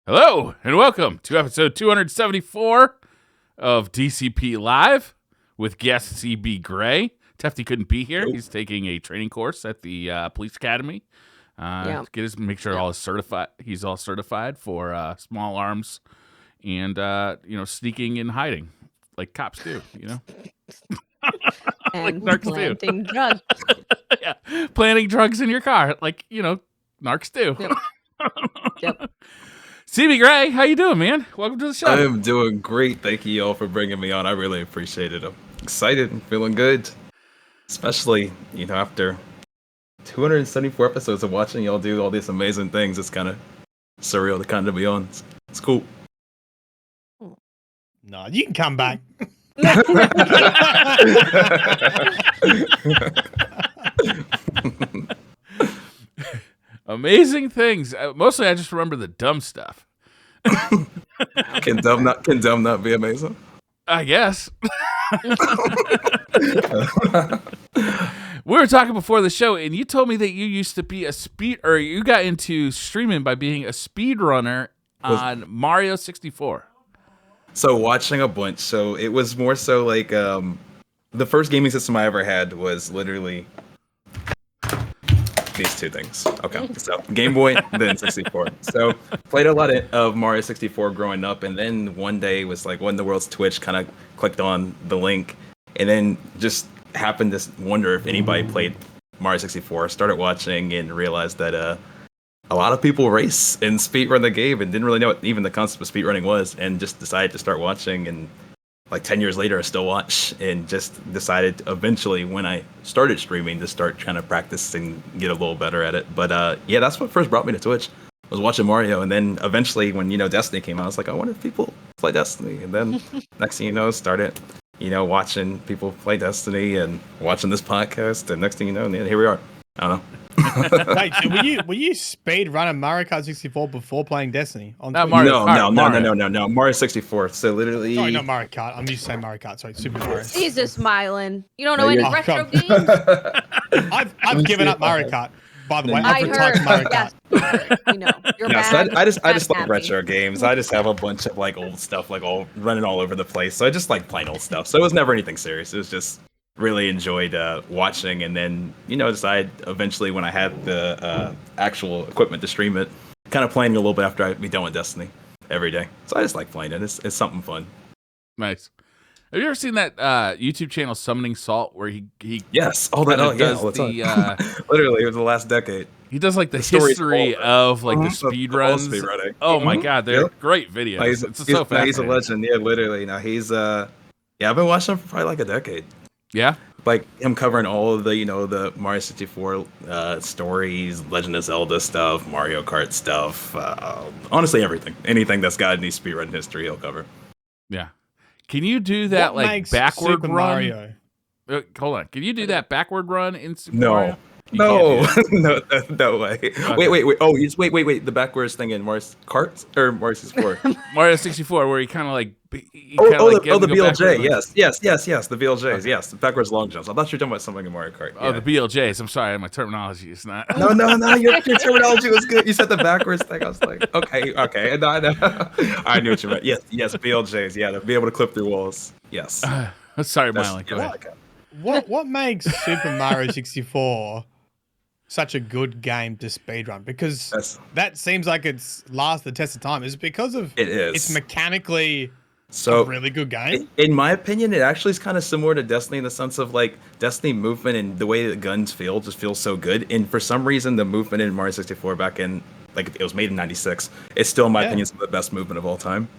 Hello, and welcome to episode 274 of DCP Live with guest CBGRAY. Tefty couldn't be here. He's taking a training course at the police academy. Make sure he's all certified for small arms and sneaking and hiding like cops do, And like narcs planting drugs. Yeah, planting drugs in your car, like narcs do. Yep. CBGRAY, how you doing, man? Welcome to the show. I am doing great. Thank you all for bringing me on. I really appreciate it. I'm excited and feeling good. Especially, after 274 episodes of watching y'all do all these amazing things. It's kind of surreal to kind of be on. It's cool. No, you can come back. Amazing things. Mostly, I just remember the dumb stuff. Can dumb not be amazing? I guess. We were talking before the show, and you told me that you used to be you got into streaming by being a speedrunner on Mario 64. So watching a bunch. So it was more so like the first gaming system I ever had was literally these two things. Okay, so Game Boy, then 64. So played a lot of Mario 64 growing up, and then one day was like when the world's Twitch kind of clicked on the link, and then just happened to wonder if anybody played Mario 64. Started watching and realized that a lot of people race and speedrun the game and didn't really know what even the concept of speedrunning was, and just decided to start watching. And like 10 years later, I still watch, and just decided eventually when I started streaming to start trying to practice and get a little better at it. But that's what first brought me to Twitch. I was watching Mario, and then eventually when, Destiny came out, I was like, I wonder if people play Destiny. And then next thing you know, started, watching people play Destiny and watching this podcast. And next thing you know, here we are. I don't know. Wait, so were you speed running Mario Kart 64 before playing Destiny? Not Mario Kart, No, Mario 64. So literally, sorry, not Mario Kart. I'm used to saying Mario Kart. Sorry, Super Mario. He's just smiling. You don't know any retro games? I've given up Mario Kart. By the way, I I've retired heard. Mario Kart. Yes, you're Yeah, mad. so I just like happy. retro games. I just have a bunch of like old stuff, like all running all over the place. So I just like playing old stuff. So it was never anything serious. It was just really enjoyed watching, and then decided eventually when I had the actual equipment to stream it, kind of playing a little bit after I'd be done with Destiny every day. So I just like playing it. It's something fun. Nice. Have you ever seen that YouTube channel Summoning Salt, where he yes, all the time. Literally, it was the last decade. He does like the history of like the speed runs. Oh my god, they're great videos. It's so fascinating. He's a legend. Yeah, literally. Now he's I've been watching him for probably like a decade. Yeah, like him covering all of the the Mario 64 stories, Legend of Zelda stuff, Mario Kart stuff. Honestly, anything that's got any speedrun history, he'll cover. Yeah. Can you do that like backward Super run? Mario? Hold on. Can you do that backward run in Super No. Mario? No way. Okay. Wait. Oh, wait. The backwards thing in Mario Kart or Mario 64? Mario 64, where he kind of like. The BLJ. Yes. The BLJs. Yes, the backwards long jumps. I thought you were talking about something in Mario Kart. Oh, the BLJs. I'm sorry, my terminology is not. No. Your terminology was good. You said the backwards thing. I was like, okay. No, I knew what you meant. Yes, BLJs. Yeah, to be able to clip through walls. Yes. Sorry, Miley. What makes Super Mario 64 such a good game to speedrun? Because that seems like it's last the test of time. Is it because of it's mechanically a really good game? In my opinion, it actually is kind of similar to Destiny in the sense of like Destiny movement and the way the guns feel just feels so good. And for some reason, the movement in Mario 64 back in like it was made in '96, it's still in my opinion some of the best movement of all time.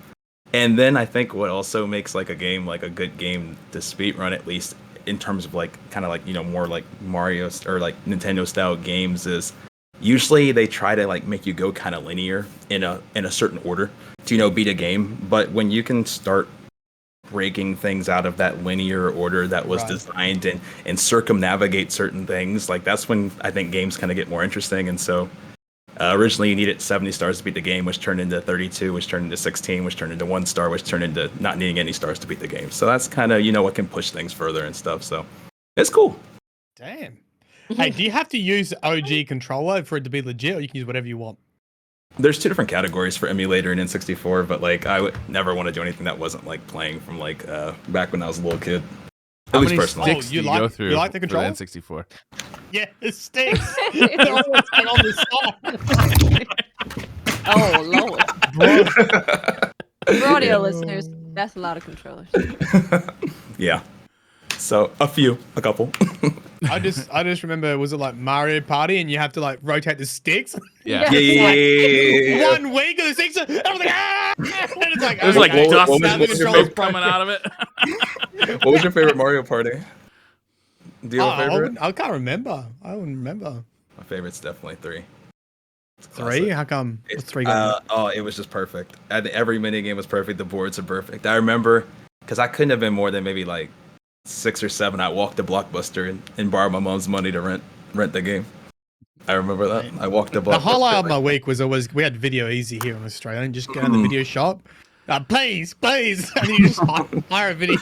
And then I think what also makes like a game like a good game to speedrun, at least in terms of like kind of like more like Mario or like Nintendo style games, is usually they try to like make you go kind of linear in a certain order to beat a game. But when you can start breaking things out of that linear order that was designed and circumnavigate certain things, like that's when I think games kind of get more interesting. And so originally you needed 70 stars to beat the game, which turned into 32, which turned into 16, which turned into 1 star, which turned into not needing any stars to beat the game. So that's kind of what can push things further and stuff. So it's cool. Damn. Hey, do you have to use the OG controller for it to be legit, or you can use whatever you want? There's two different categories for emulator and N64, but like I would never want to do anything that wasn't like playing from like back when I was a little kid. How many sticks do you go through? You like the controller? N64? Yeah, the sticks. They're always on the side. Oh Lord. For audio listeners, that's a lot of controllers. Yeah. So a couple. I just remember, was it like Mario Party and you have to like rotate the sticks? Yeah. Yeah. 1 week of the sticks. And I was like, ah! And it's like, There's like dust what was your favorite coming out of it. What was your favorite Mario Party? Do you have a favorite? I can't remember. I wouldn't remember. My favorite's definitely 3. 3? How come? What's 3 it was just perfect. Every mini game was perfect. The boards are perfect. I remember because I couldn't have been more than maybe like 6 or 7. I walked to Blockbuster and borrowed my mom's money to rent the game. I remember that. I walked to Blockbuster. The highlight of my week was always, we had Video Easy here in Australia, and just go in the video shop. Please, and you just hire a video.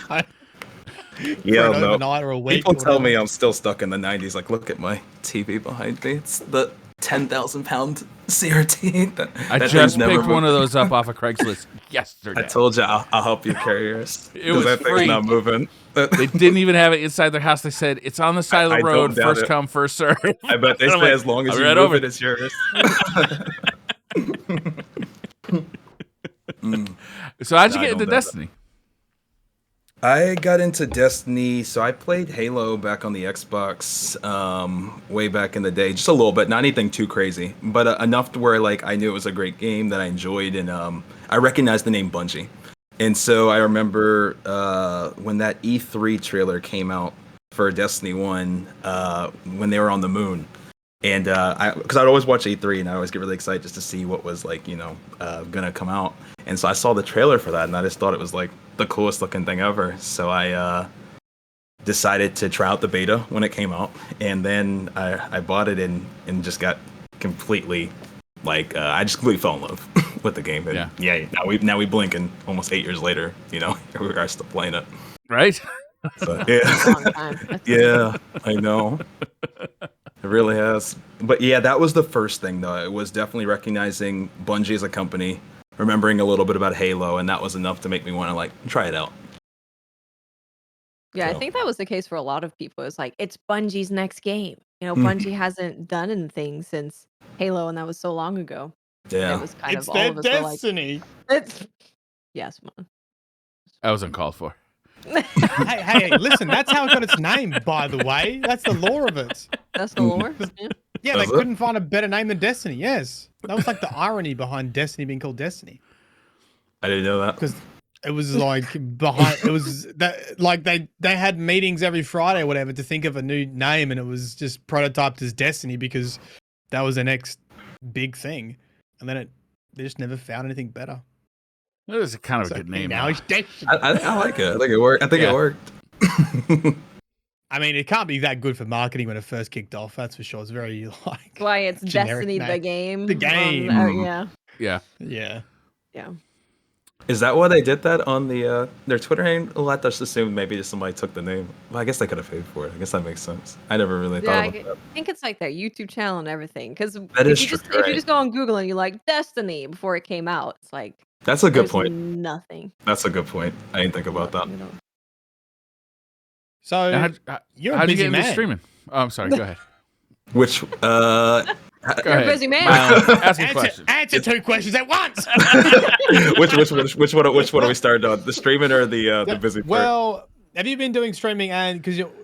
Yeah, no. Overnight or a week. People tell me I'm still stuck in the 90s. Like, look at my TV behind me. It's the 10,000-pound CRT. I just picked one of those up off of Craigslist yesterday. I told you I'll help you carry yours. It was that free. Thing's not moving. They didn't even have it inside their house. They said it's on the side of the road. First come, first serve. I bet they say as long as you move it, it's yours. So how'd you get into Destiny? I got into Destiny, so I played Halo back on the Xbox way back in the day, just a little bit, not anything too crazy, but enough to where like I knew it was a great game that I enjoyed, and I recognized the name Bungie. And so I remember when that E3 trailer came out for Destiny 1, when they were on the moon. And because I'd always watch E3 and I always get really excited just to see what was like, gonna come out. And so I saw the trailer for that and I just thought it was like the coolest looking thing ever. So I decided to try out the beta when it came out. And then I bought it and just got completely I just completely fell in love with the game. And now we blink and almost 8 years later, we are still playing it. Right? So, yeah, I know. It really has. But yeah, that was the first thing, though. It was definitely recognizing Bungie as a company, remembering a little bit about Halo, and that was enough to make me want to try it out. Yeah, So. I think that was the case for a lot of people. It's like, it's Bungie's next game. Bungie hasn't done anything since Halo, and that was so long ago. Yeah. And it was kind It's of their all of us were like, destiny. yes, man. That was uncalled for. hey, listen, that's how it got its name, by the way. That's the lore of it. That's the lore. Yeah, they couldn't find a better name than Destiny. Yes. That was like the irony behind Destiny being called Destiny. I didn't know that. Because it was they had meetings every Friday or whatever to think of a new name, and it was just prototyped as Destiny because that was the next big thing. And then they just never found anything better. It was kind of a good name. Now it's Destiny. I like it. I think it worked. It worked. I mean, it can't be that good for marketing when it first kicked off. That's for sure. It's very why it's Destiny name. the game. The game. Yeah. Is that why they did that on their Twitter handle? Let us assume maybe somebody took the name. Well, I guess they could have paid for it. I guess that makes sense. I never really thought about that. I think it's like their YouTube channel and everything. Because if you just go on Google and you Destiny before it came out, it's like that's a good point. Nothing. That's a good point. I didn't think about that. So how'd you get into streaming? Oh, I'm sorry. Go ahead. Which You're a busy man. Ask a question. Answer 2 questions at once. which one are we starting on? The streaming or the busy part? Well, have you been doing streaming? And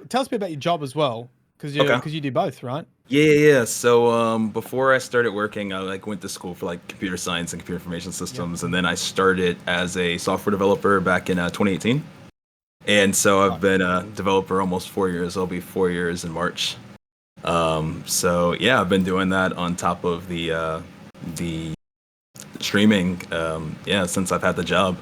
tell us a bit about your job as well, because you do both, right? Yeah. So before I started working, I went to school for computer science and computer information systems, and then I started as a software developer back in 2018. And so I've been a developer almost 4 years. It'll be 4 years in March. So yeah, I've been doing that on top of the streaming, since I've had the job.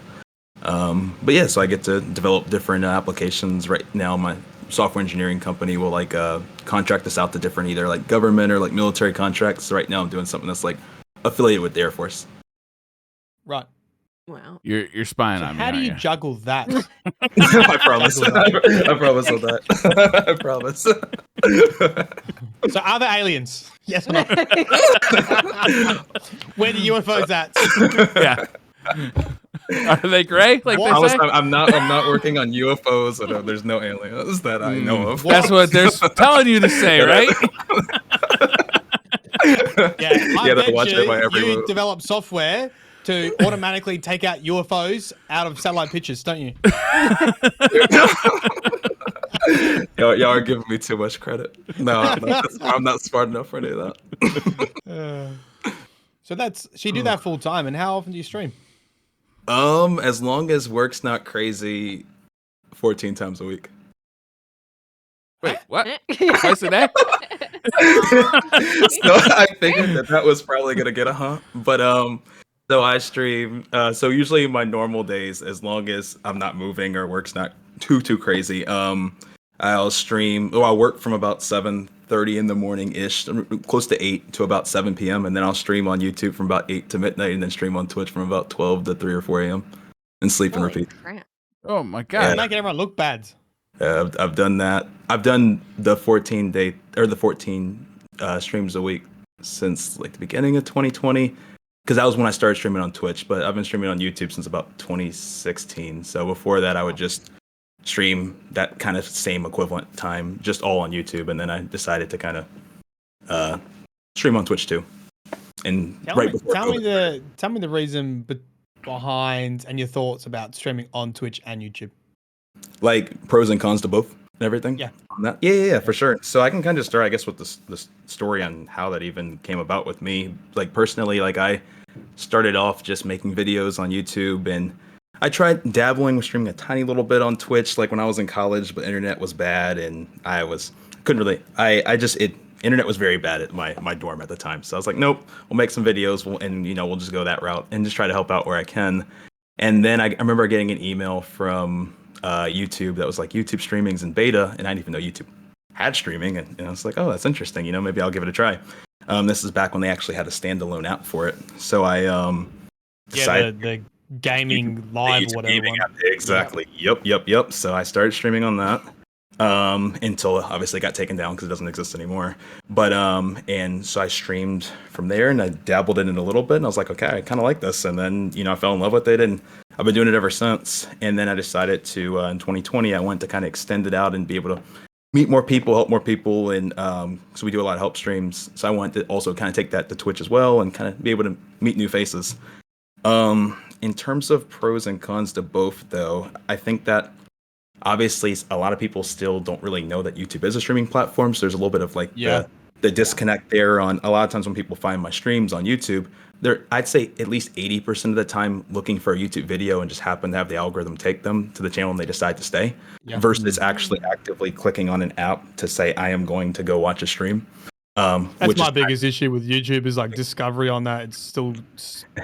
But yeah, so I get to develop different applications. Right now, my software engineering company will contract us out to different either government or military contracts. So right now I'm doing something that's affiliated with the Air Force. Right. Wow. You're spying So on me. how do you aren't juggle that? I promise. I promise on that. I promise. So are there aliens? Yes or no? Where the UFOs at? Yeah. Are they gray? Like I they say? I'm not working on UFOs. Or there's no aliens that I know of. That's what they're telling you to say, right? Yeah, I bet watch my every you move. develop software to automatically take out UFOs out of satellite pictures, don't you? Y'all are giving me too much credit. No, I'm not smart enough for any of that. So you do that full time, and how often do you stream? As long as work's not crazy, 14 times a week. Wait, what? Twice a day? So I figured that was probably gonna get a but so I stream. So usually my normal days, as long as I'm not moving or work's not too crazy, I'll stream. I'll work from about 7:30 in the morning ish, close to 8 to about 7 p.m. and then I'll stream on YouTube from about 8 to midnight, and then stream on Twitch from about 12 to 3 or 4 a.m. and sleep and repeat. Crap. Oh my god! Making everyone look bad. I've done that. I've done the 14 streams a week since like the beginning of 2020, because that was when I started streaming on Twitch. But I've been streaming on YouTube since about 2016. So before that, I would just stream that kind of same equivalent time, just all on YouTube, and then I decided to kind of stream on Twitch too. And Tell before me the reason behind and your thoughts about streaming on Twitch and YouTube. like pros and cons to both and everything. Yeah. Yeah, for sure. So I can kind of start, I guess, with the story on how that even came about with me. Like personally, like I started off just making videos on YouTube, and I tried dabbling with streaming a tiny little bit on Twitch, like when I was in college, but internet was bad, and internet was very bad at my dorm at the time. So I was like, nope, we'll make some videos, we'll just go that route and just try to help out where I can. And then I remember getting an email from YouTube that was like, YouTube streaming's in beta, and I didn't even know YouTube had streaming, and I was like, oh, that's interesting, maybe I'll give it a try. This is back when they actually had a standalone app for it. So I decided the gaming live or whatever gaming app, exactly. Yep. So I started streaming on that until it obviously got taken down because it doesn't exist anymore. But and so I streamed from there, and I dabbled in it a little bit, and I was like, okay, I kind of like this. And then I fell in love with it, and I've been doing it ever since. And then I decided to in 2020 I wanted to kind of extend it out and be able to meet more people, help more people, and so we do a lot of help streams. So I wanted to also kind of take that to Twitch as well and kind of be able to meet new faces. In terms of pros and cons to both, though, I think that obviously a lot of people still don't really know that YouTube is a streaming platform. So there's a little bit of like the disconnect there. On a lot of times when people find my streams on YouTube, I'd say at least 80% of the time looking for a YouTube video and just happen to have the algorithm take them to the channel and they decide to stay, versus actually actively clicking on an app to say, I am going to go watch a stream. That's my biggest issue with YouTube is like discovery on that. It's still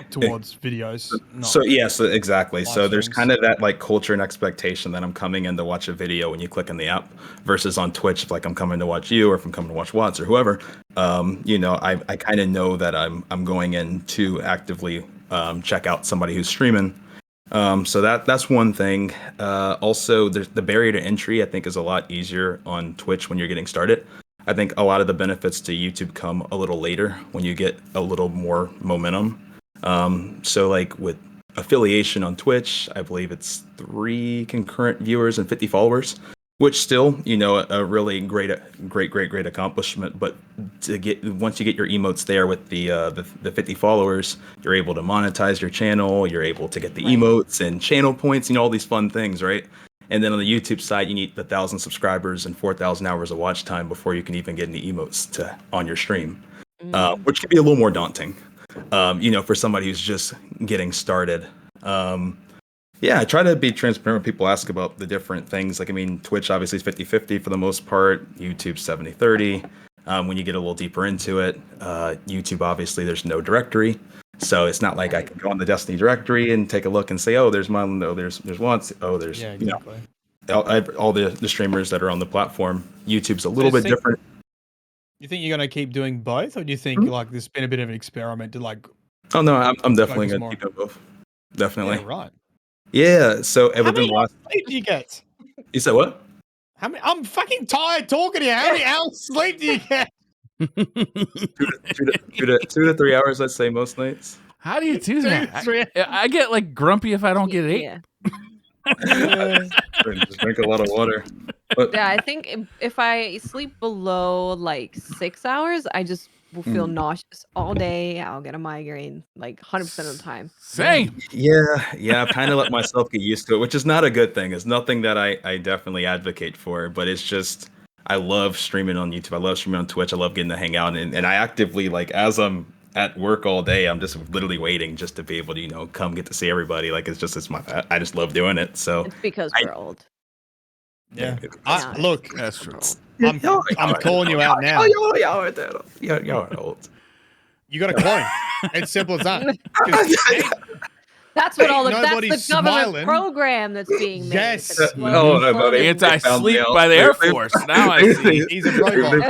towards videos. So exactly. So there's kind of that like culture and expectation that I'm coming in to watch a video when you click on the app, versus on Twitch, if like I'm coming to watch you or if I'm coming to watch Watts or whoever, I kind of know that I'm going in to actively check out somebody who's streaming. So that's one thing. Also, there's the barrier to entry, I think, is a lot easier on Twitch when you're getting started. I think a lot of the benefits to YouTube come a little later when you get a little more momentum. So like with affiliation on Twitch, I believe it's 3 concurrent viewers and 50 followers, which still, a really great accomplishment. But once you get your emotes there with the 50 followers, you're able to monetize your channel. You're able to get the emotes and channel points, all these fun things, right? And then on the YouTube side, you need the 1,000 subscribers and 4,000 hours of watch time before you can even get any emotes on your stream, which can be a little more daunting, for somebody who's just getting started. I try to be transparent when people ask about the different things. Like, Twitch obviously is 50-50 for the most part. YouTube 70-30. When you get a little deeper into it, YouTube, obviously, there's no directory. So it's not like I can go on the Destiny directory and take a look and say, oh, there's mine, oh, there's Once, oh, there's all the streamers that are on the platform. YouTube's a little bit different. You think you're gonna keep doing both, or do you think like there's been a bit of an experiment to like? Oh no, I'm definitely gonna keep doing both. definitely. Yeah, right. Yeah. So How within many the last, hours sleep do you get? you said what? How many? I'm fucking tired talking to you. How many hours sleep do you get? 2 to 3 hours, I'd say most nights. How do you do 2 to that? 3 I get like grumpy if I don't get 8. Yeah. Just drink a lot of water. But Yeah, I think if I sleep below like 6 hours, I just will feel nauseous all day. I'll get a migraine like 100% of the time. Same. yeah, I've kind of let myself get used to it, which is not a good thing. It's nothing that I definitely advocate for, but it's just I love streaming on YouTube. I love streaming on Twitch. I love getting to hang out, and I actively, like, as I'm at work all day, I'm just literally waiting just to be able to, come get to see everybody. Like, it's I just love doing it. So It's because we're old. Yeah. Yeah. Look, That's true. I'm calling you out now. Y'all are old. You got a clone. It's simple as that. 'Cause That's what all the that's Nobody's the government smiling. program that's being made. Yes. It's Oh, no, but Anti-sleep by the Air Force. Now I see. He's a robot.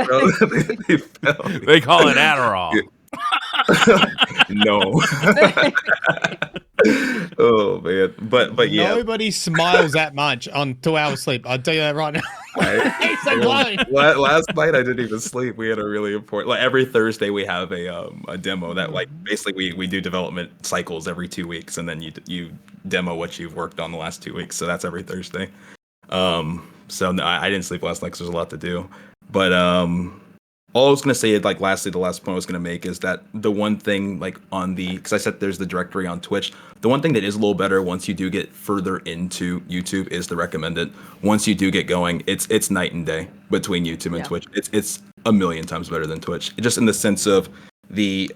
They call it Adderall. No. Oh man, but yeah. Nobody smiles that much on 2 hours sleep. I'll tell you that right now. He's a clone. Last night I didn't even sleep. We had a really important, like, every Thursday we have a demo that, like, basically we do development cycles every 2 weeks, and then you demo what you've worked on the last 2 weeks. So that's every Thursday. So no, I didn't sleep last night because there's a lot to do. But all I was gonna say, like, lastly, the last point I was gonna make is that the one thing, like, because I said there's the directory on Twitch. The one thing that is a little better once you do get further into YouTube is the recommended. Once you do get going, it's night and day between YouTube and Twitch. It's a million times better than Twitch, just in the sense of the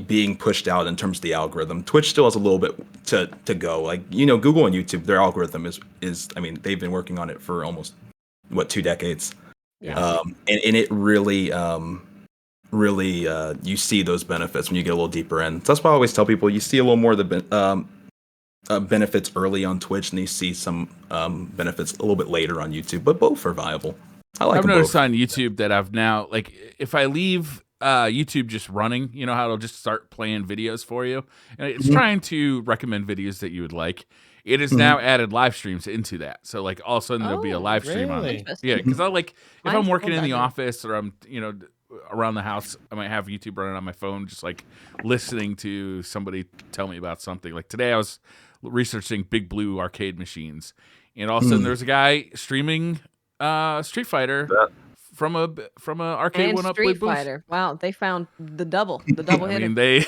being pushed out in terms of the algorithm. Twitch still has a little bit to go. Like, Google and YouTube, their algorithm is I mean, they've been working on it for almost 2 decades. Yeah. And it really you see those benefits when you get a little deeper in. So that's why I always tell people, you see a little more of the benefits early on Twitch, and you see some benefits a little bit later on YouTube, but both are viable. I've noticed both. on YouTube that I've now, like, if I leave YouTube just running, you know how it'll just start playing videos for you, and it's trying to recommend videos that you would like. It has now added live streams into that, so, like, all of a sudden there'll be a live stream on it. Yeah, because if I'm working in the office, or I'm around the house, I might have YouTube running on my phone, just, like, listening to somebody tell me about something. Like today, I was researching Big Blue arcade machines, and all of a sudden there's a guy streaming Street Fighter from a arcade And one up Street booth. Fighter. Wow, they found the double hitter. I mean, they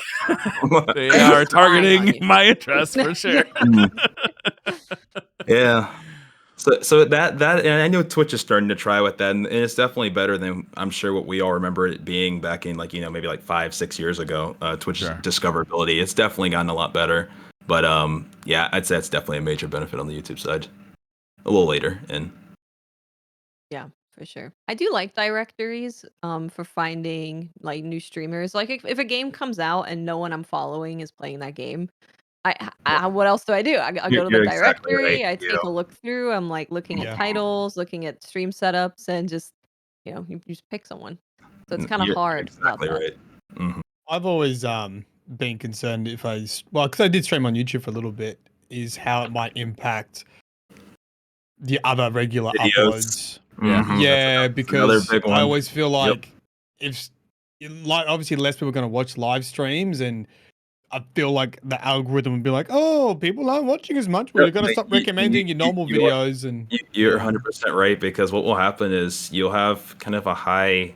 are targeting my interests for sure. Yeah. So that and I know Twitch is starting to try with that, and it's definitely better than I'm sure what we all remember it being back in, like, maybe like 5-6 years ago. Twitch's discoverability, it's definitely gotten a lot better. But yeah, I'd say it's definitely a major benefit on the YouTube side. A little later in. Yeah, for sure. I do like directories for finding, like, new streamers. Like, if a game comes out and no one I'm following is playing that game, I what else do? I go to the You're exactly directory, right. I take a look through, I'm, like, looking at titles, looking at stream setups, and just, you just pick someone. So it's kind of hard Exactly about that. right. Mm-hmm. I've always been concerned because I did stream on YouTube for a little bit, is how it might impact the other regular uploads. Mm-hmm. Yeah, because I always feel like obviously less people are going to watch live streams, and I feel like the algorithm would be like, oh, people aren't watching as much. We're going to stop recommending your normal videos. And you're 100% right, because what will happen is you'll have kind of a high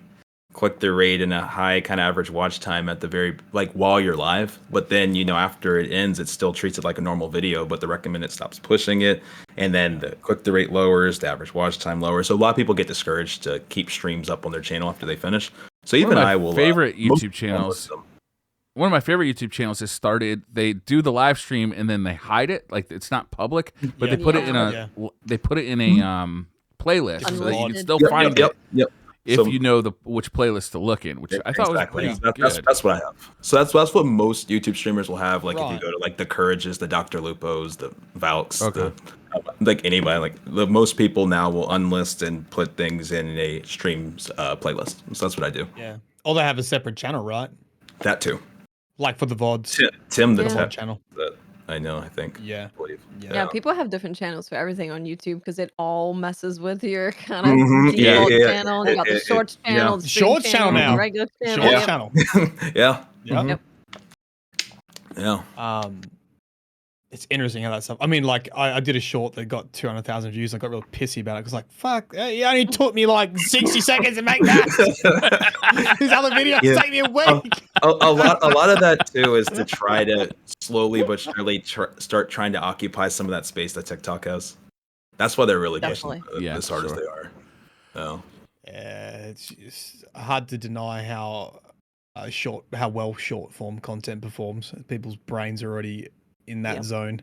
click-through rate and a high kind of average watch time at the very, like, while you're live, but then after it ends, it still treats it like a normal video, but the recommended stops pushing it, and then the click-through rate lowers, the average watch time lowers. So a lot of people get discouraged to keep streams up on their channel after they finish. So even I will. Favorite YouTube channels. One of my favorite YouTube channels has started. They do the live stream and then they hide it, like it's not public, but they put it in a playlist so that you can still find it. Yep. If you know which playlist to look in, which I thought was pretty good. That's what I have. So that's what most YouTube streamers will have. Like if you go to, like, the Courages, the Dr. Lupos, the Valks, like anybody, like most people now will unlist and put things in a streams playlist. So that's what I do. Yeah. Or they have a separate channel, right? That too. Like for the VODs. Tim the VOD Tech channel. I know. I think. Yeah. I believe. Yeah, people have different channels for everything on YouTube because it all messes with your kind of Mhm. default Yeah. channel. You got the shorts channel, the stream Shorts channel the now. regular channel. Shorts Yep. channel. Yeah. Yeah. Mhm. Yep. Yeah. It's interesting how that stuff. I mean, like, I did a short that got 200,000 views. I got real pissy about it because, like, fuck, it only took me like 60 seconds to make that. These other videos take me a week. A lot of that too is to try to slowly but surely start trying to occupy some of that space that TikTok has. That's why they're really pushing as hard as they are. So. It's hard to deny how well short form content performs. People's brains are already in that zone.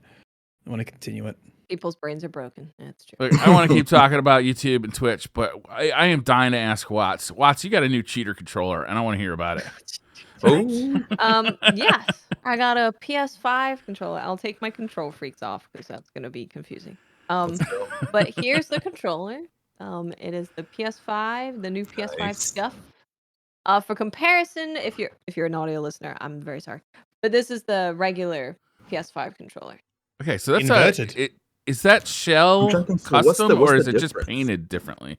I want to continue it. People's brains are broken. That's true. Look, I want to keep talking about YouTube and Twitch, but I am dying to ask Watts. Watts, you got a new cheater controller, and I want to hear about it. Yes, I got a PS5 controller. I'll take my control freaks off because that's gonna be confusing. But here's the controller. It is the PS5, the new PS5 Scuf. For comparison, if you're an audio listener, I'm very sorry, but this is the regular PS5 controller. Okay, so that's inverted. Is that shell custom or is it just painted differently?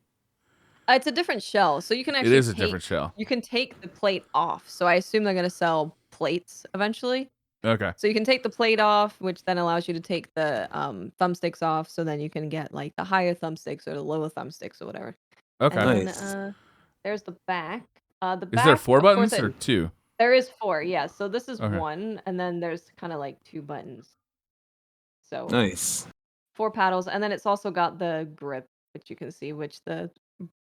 It's a different shell, so you can actually. It is a different shell. You can take the plate off, so I assume they're gonna sell plates eventually. Okay. So you can take the plate off, which then allows you to take the thumbsticks off, so then you can get like the higher thumbsticks or the lower thumbsticks or whatever. Okay. And then, there's the back. Is there 4 buttons or 2? There is 4. Yeah. So this is 1, and then there's kind of like 2 buttons. So nice. 4 paddles, and then it's also got the grip, which you can see, which the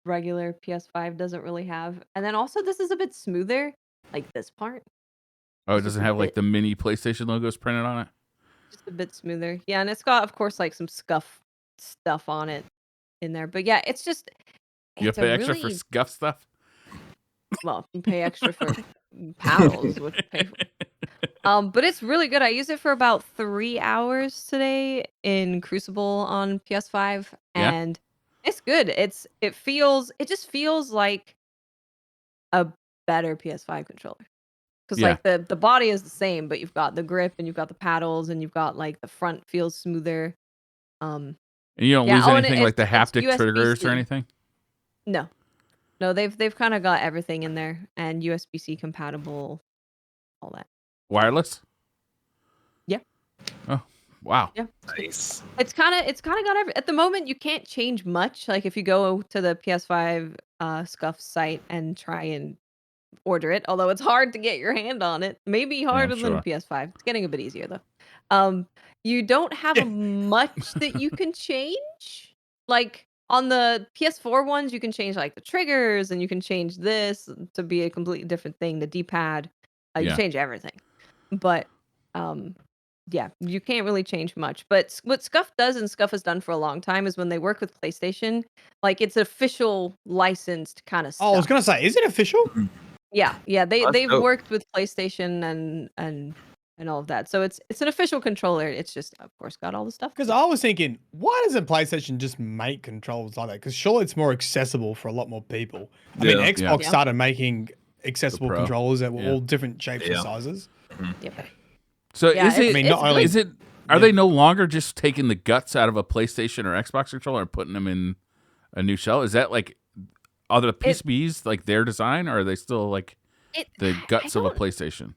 regular PS5 doesn't really have. And then also this is a bit smoother, like this part. Oh, it doesn't have like the mini PlayStation logos printed on it? Just a bit smoother. Yeah, and it's got, of course, like some Scuf stuff on it in there. But yeah, it's just. You have to pay extra for Scuf stuff? Well, you pay extra for paddles, which you pay for. But it's really good. I used it for about 3 hours today in Crucible on PS5, and it's good. It just feels like a better PS5 controller. Because like the body is the same, but you've got the grip and you've got the paddles and you've got like the front feels smoother. And you don't lose anything like the haptic triggers or anything? No, they've kind of got everything in there and USB-C compatible, all that. Wireless? Yeah. Oh, wow. Yeah. Nice. It's kind of got at the moment you can't change much. Like if you go to the PS5 Scuf site and try and order it, although it's hard to get your hand on it, maybe harder than the PS5. It's getting a bit easier though. You don't have much that you can change. Like on the PS4 ones, you can change like the triggers and you can change this to be a completely different thing. The D-pad, you change everything. But you can't really change much. But what Scuf does and Scuf has done for a long time is when they work with PlayStation, like it's official licensed kind of stuff. Oh, I was gonna say, is it official? Yeah, they've worked with PlayStation and all of that. So it's an official controller. It's just, of course, got all the stuff. Because I was thinking, why doesn't PlayStation just make controllers like that? Because surely it's more accessible for a lot more people. I mean, Xbox started making accessible controllers that were all different shapes and sizes. Yep. So are they no longer just taking the guts out of a PlayStation or Xbox controller and putting them in a new shell? Is that like, are the PCBs like their design, or are they still like the guts of a PlayStation?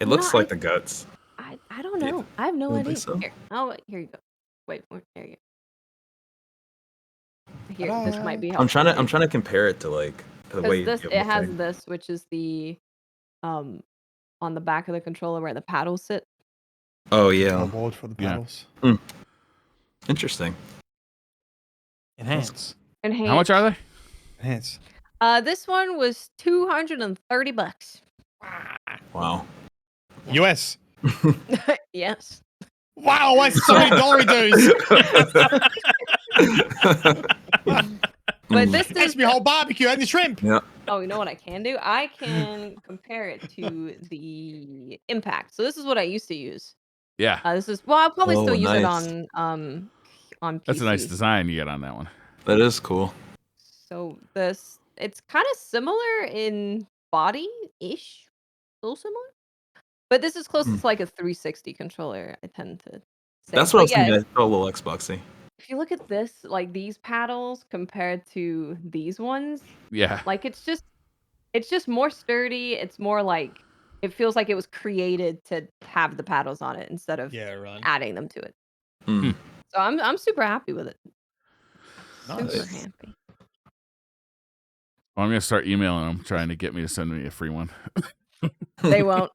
It looks like the guts. I don't know. I have no idea. So. Here you go. Wait, there you go. Here, this might be helpful. I'm trying to compare it to like the way it has this, which is the on the back of the controller where the paddles sit. Oh yeah. On board for the paddles. Interesting. Enhance. How much are they? Enhance. This one was $230. Wow. US. Yes. Wow, why so many dollary dues? But this is me whole barbecue and the shrimp. Yeah. Oh, you know what I can do? I can compare it to the Impact. So this is what I used to use. Yeah. I'll probably still use it on PC. That's a nice design you get on that one. That is cool. So it's kind of similar in body-ish, a little similar. But this is closest to like a 360 controller, I tend to say. That's what I was yeah, thinking. A little Xboxy. if you look at this, like these paddles compared to these ones, Yeah. like it's just more sturdy. It's more like it feels like it was created to have the paddles on it instead of adding them to it. Hmm. So I'm super happy with it. Nice. Super happy. Well, I'm gonna start emailing them, trying to get me to send me a free one. They won't.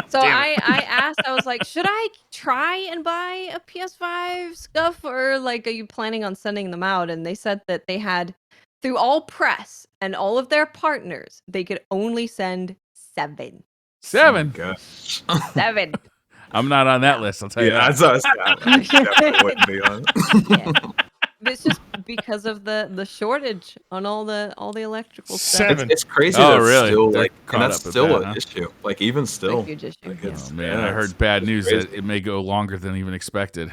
So Damn I asked, I was like, should I try and buy a PS5 Scuf, or like, are you planning on sending them out? And they said that they had, through all press and all of their partners, they could only send 7. 7. Gosh. 7. I'm not on that list. I'll tell you that. I definitely wouldn't be on. Yeah. It's just because of the shortage on all the electrical stuff. 7. It's crazy. Oh, that's really? Still, They're like, caught and that's up with still that, an huh? issue. Like even still. A huge issue. Like, Yeah. it's, Oh, man, yeah, I heard it's bad news crazy. that it may go longer than even expected.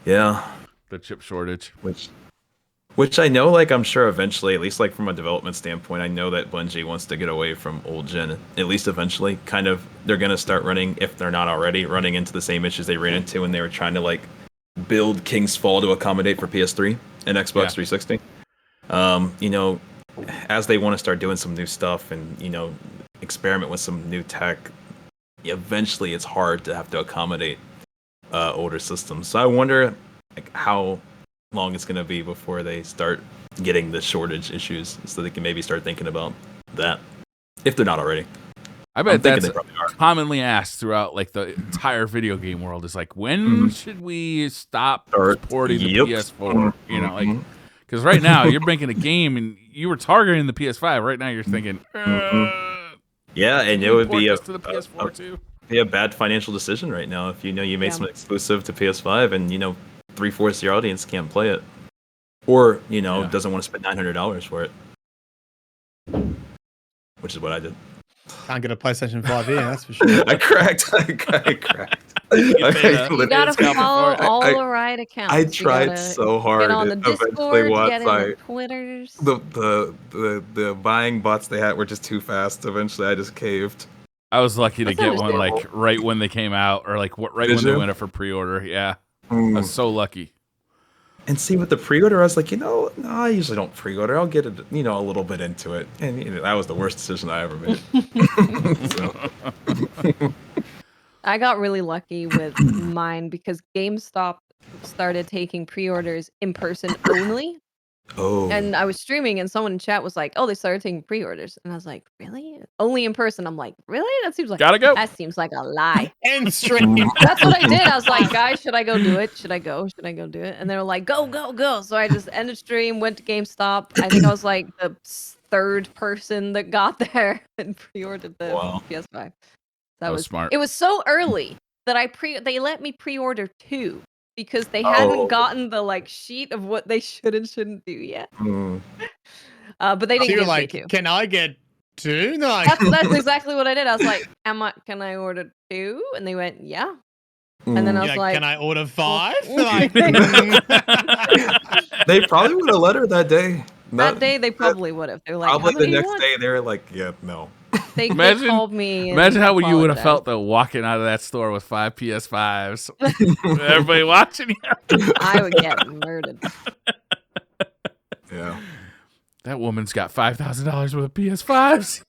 Yeah. The chip shortage. Which I know, like, I'm sure eventually, at least like from a development standpoint, I know that Bungie wants to get away from old gen. At least eventually, kind of, they're gonna start running, if they're not already, running into the same issues they ran into when they were trying to like build King's Fall to accommodate for PS3 and Xbox 360. You know, as they want to start doing some new stuff and, you know, experiment with some new tech, eventually it's hard to have to accommodate older systems. So I wonder like how long it's going to be before they start getting the shortage issues, so they can maybe start thinking about that, if they're not already. I bet that's they probably are. commonly asked throughout like the entire video game world. Is like, when should we stop supporting the PS4? You know, like, because right now you're making a game and you were targeting the PS5. Right now you're thinking, yeah, and it would be to the PS4 too. Be a bad financial decision right now if you know you made some exclusive to PS5 and you know 3/4 of your audience can't play it, or you know doesn't want to spend $900 for it, which is what I did. Can't get a PlayStation 5 here, that's for sure. I cracked. You gotta follow all the right accounts. I tried so hard. Get on the Discord, get in the Twitters. The buying bots they had were just too fast. Eventually, I just caved. I was lucky to get one like right when they came out, or like right when they went up for pre-order. Yeah, I was so lucky. And see, with the pre-order, I was like, you know, no, I usually don't pre-order. I'll get it, you know, a little bit into it, and you know, that was the worst decision I ever made. I got really lucky with mine because GameStop started taking pre-orders in person only. Oh. And I was streaming, and someone in chat was like, "Oh, they started taking pre-orders," and I was like, "Really? Only in person?" I'm like, "Really? That seems like That seems like a lie." End stream. That's what I did. I was like, "Guys, should I go do it? Should I go? Should I go do it?" And they were like, "Go, go, go!" So I just ended stream, went to GameStop. I think I was like the 3rd person that got there and pre-ordered the PS5. That was smart. It was so early that they let me pre-order 2. Because they hadn't gotten the like sheet of what they should and shouldn't do yet. But they didn't give me 2. Can I get 2? No. That's exactly what I did. I was like, can I order 2? And they went, yeah. And then I was like, can I order 5? They probably would have let her that day. That day they probably would have. They were like, probably the next day they were like, yeah, no. They called me. Imagine how you would have felt though, walking out of that store with 5 PS5s. Everybody watching you. I would get murdered. Yeah. That woman's got $5,000 worth of PS5s.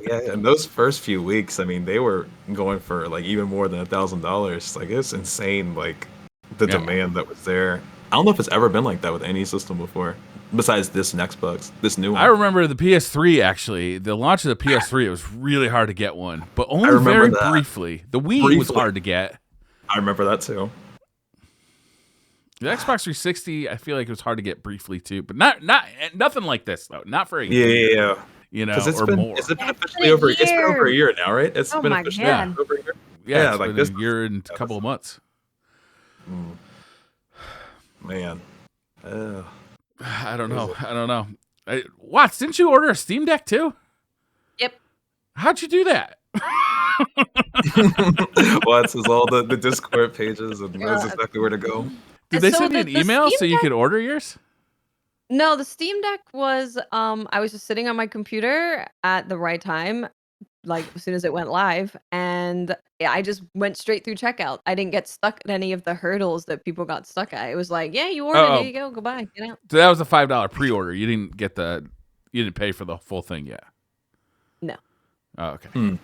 Yeah, and those first few weeks, I mean, they were going for like even more than $1,000. Like it's insane, like the demand that was there. I don't know if it's ever been like that with any system before, besides this and Xbox, this new one. I remember the PS3, actually. The launch of the PS3, it was really hard to get one, but only very briefly. The Wii was hard to get. I remember that, too. The Xbox 360, I feel like it was hard to get briefly, too, but nothing like this, though. Not for a year. Yeah. You know, or more. It's been officially over a year now, right? It's been officially over a year. Yeah, it's like been a year and a couple of months. Man. I don't know. Watts, didn't you order a Steam Deck too? Yep. How'd you do that? Watts is all the Discord pages and knows exactly where to go. Did they send you an email so you could order yours? No, the Steam Deck was I was just sitting on my computer at the right time. like as soon as it went live, and yeah, I just went straight through checkout. I didn't get stuck at any of the hurdles that people got stuck at. It was like, yeah, you ordered, here you go, goodbye, get out. So that was a $5 pre-order. You didn't pay for the full thing yet. No. Oh, okay.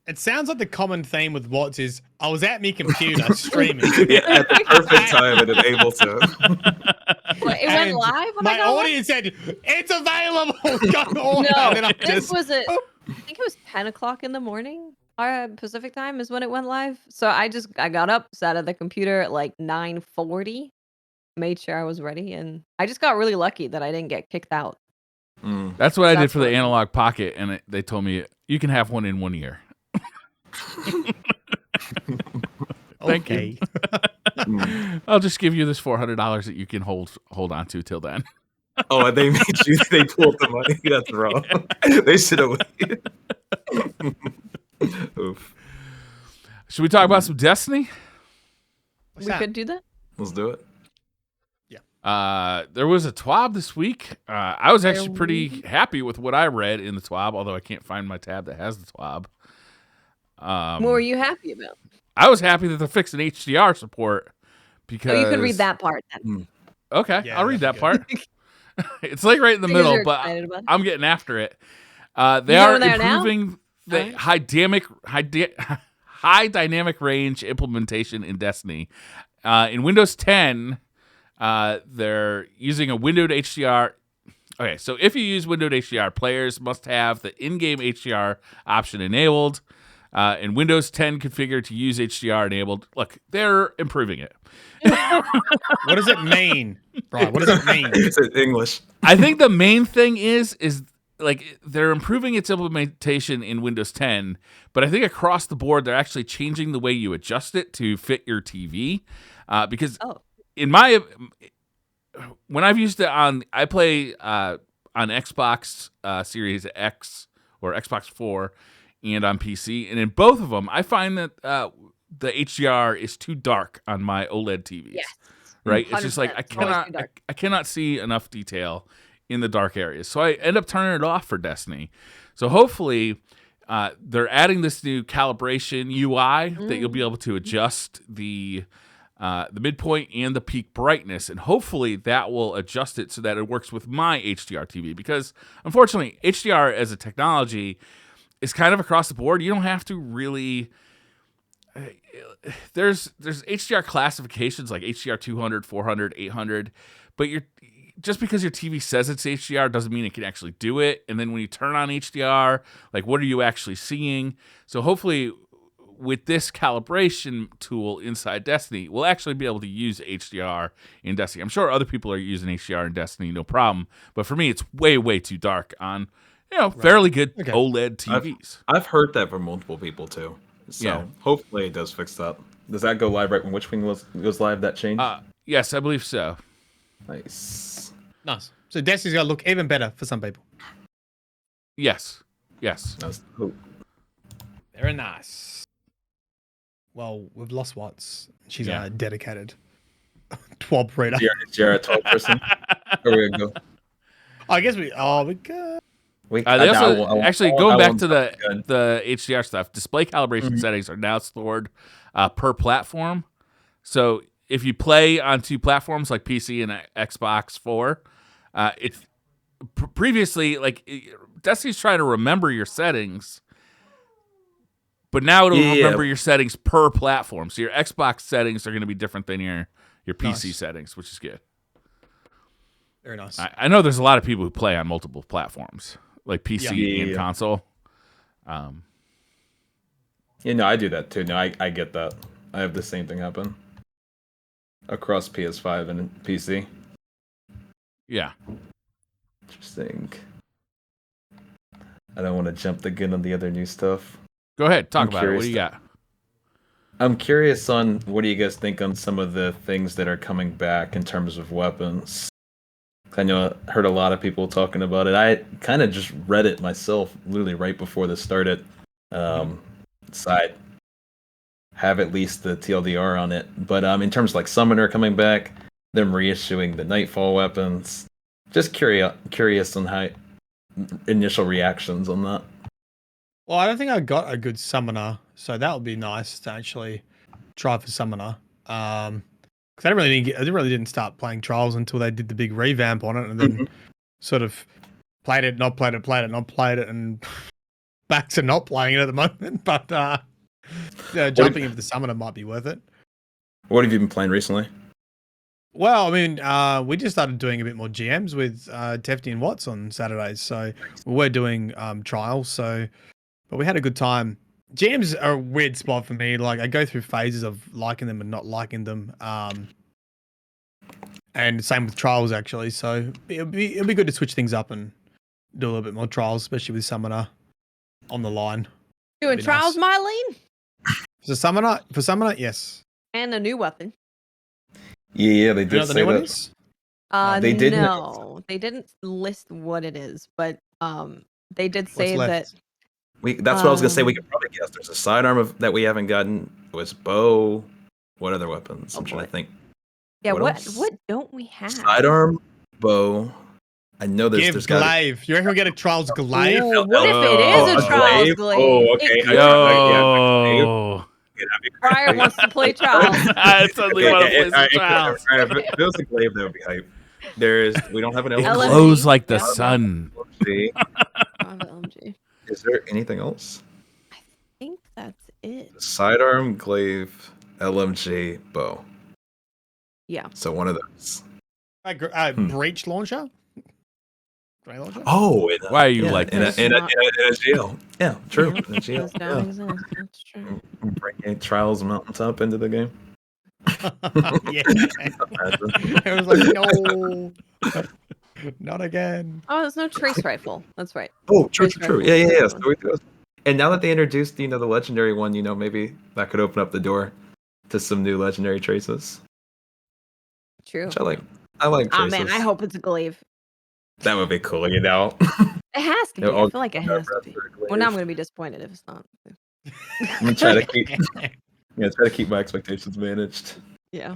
It sounds like the common theme with Watts is I was at my computer streaming. Yeah, at the perfect time and able to. It went live when my audience said it's available. Go order. No, and this was I think it was 10 o'clock in the morning. Our Pacific time is when it went live. So I got up, sat at the computer at like 9:40, made sure I was ready, and I just got really lucky that I didn't get kicked out. That's what I did for the Analog Pocket, and they told me you can have one in 1 year. Thank you. I'll just give you this $400 that you can hold on to till then. Oh, and they pulled the money. That's wrong. They should have waited. Oof. Should we talk about some Destiny? We could do that. Let's do it. Yeah. There was a TWAB this week. I was actually pretty happy with what I read in the TWAB, although I can't find my tab that has the TWAB. What were you happy about? I was happy that they're fixing HDR support because you could read that part then. Okay, Yeah, I'll read that part. It's like right in the middle, but I'm getting after it. They are improving the high dynamic range implementation in Destiny. In Windows 10, they're using a windowed HDR. Okay, so if you use windowed HDR, players must have the in-game HDR option enabled. In Windows 10 configured to use HDR enabled. Look, they're improving it. What does it mean, Brian? What does it mean? It's in English. I think the main thing is like they're improving its implementation in Windows 10, but I think across the board they're actually changing the way you adjust it to fit your TV. Because when I've used it I play on Xbox Series X or Xbox 4 and on PC, and in both of them, I find that the HDR is too dark on my OLED TVs. Yes. Right? It's just like I cannot see enough detail in the dark areas, so I end up turning it off for Destiny. So hopefully, they're adding this new calibration UI that you'll be able to adjust the midpoint and the peak brightness, and hopefully that will adjust it so that it works with my HDR TV. Because unfortunately, HDR as a technology is kind of across the board. You don't have to really. There's HDR classifications like HDR 200, 400, 800, but just because your TV says it's HDR doesn't mean it can actually do it. And then when you turn on HDR, like what are you actually seeing? So hopefully with this calibration tool inside Destiny, we'll actually be able to use HDR in Destiny. I'm sure other people are using HDR in Destiny, no problem. But for me, it's way, way too dark on fairly good OLED TVs. I've heard that from multiple people too. So hopefully it does fix that. Does that go live right when Witchwing goes live, that change? Yes, I believe so. Nice. So Destiny's going to look even better for some people. Yes. That's cool. Very nice. Well, we've lost Watts. She's a dedicated TWAB reader. You're a 12 person. Where we go? I guess we go. They also actually going back to the HDR stuff. Display calibration settings are now stored per platform. So if you play on two platforms like PC and Xbox 4, it's previously like Destiny's trying to remember your settings, but now it'll remember your settings per platform. So your Xbox settings are going to be different than your PC settings, which is good. Very nice. I know there's a lot of people who play on multiple platforms, like PC and console. I do that too. No, I get that. I have the same thing happen across PS5 and PC. Yeah. Interesting. I don't want to jump the gun on the other new stuff. Go ahead, talk about it. What do you got? I'm curious on what do you guys think on some of the things that are coming back in terms of weapons. I know I heard a lot of people talking about it. I kind of just read it myself, literally right before this started. So I have at least the TLDR on it. But in terms of like Summoner coming back, them reissuing the Nightfall weapons, just curious on how initial reactions on that. Well, I don't think I got a good summoner, so that would be nice to actually try for summoner. Because I really didn't start playing trials until they did the big revamp on it, and then sort of played it, not played it, played it, not played it, and back to not playing it at the moment. But jumping into the summoner might be worth it. What have you been playing recently? Well, I mean, we just started doing a bit more GMs with Tefty and Watts on Saturdays, so we're doing trials. But we had a good time. GMs are a weird spot for me. Like I go through phases of liking them and not liking them, and same with trials actually. So it'll be good to switch things up and do a little bit more trials, especially with summoner on the line. Doing trials, nice. Mylene? For summoner, yes. And a new weapon. Yeah, they did say that. They didn't. No, they didn't list what it is, but they did say that. That's what I was gonna say. We could probably guess. There's a sidearm that we haven't gotten. It was bow. What other weapons? I'm trying to think. Yeah, what don't we have? Sidearm, bow. I know there's glaive. You reckon we get a trials glaive? Ooh, what if it is a trials glaive? Oh, okay. Briar wants to play trials. I suddenly want to play some trials. If it was a glaive, that would be hype. We don't have an LMG. It glows like the sun. LMG. Is there anything else? I think that's it. Sidearm, glaive, LMG, bow. Yeah. So one of those. Breach launcher? Launcher? Oh, why are you like this? In a jail. Yeah, true. In a jail. That's true. Bringing Trials Mountaintop into the game. Yeah. It was like, no. Not again. Oh, there's no trace rifle. That's right. Oh, true. Yeah. And now that they introduced, the legendary one, maybe that could open up the door to some new legendary traces. True. Which I like traces. Oh man, I hope it's a glaive. That would be cool, It has to be. I feel like it has to be. Well, now I'm going to be disappointed if it's not. I'm going to try to keep my expectations managed. Yeah.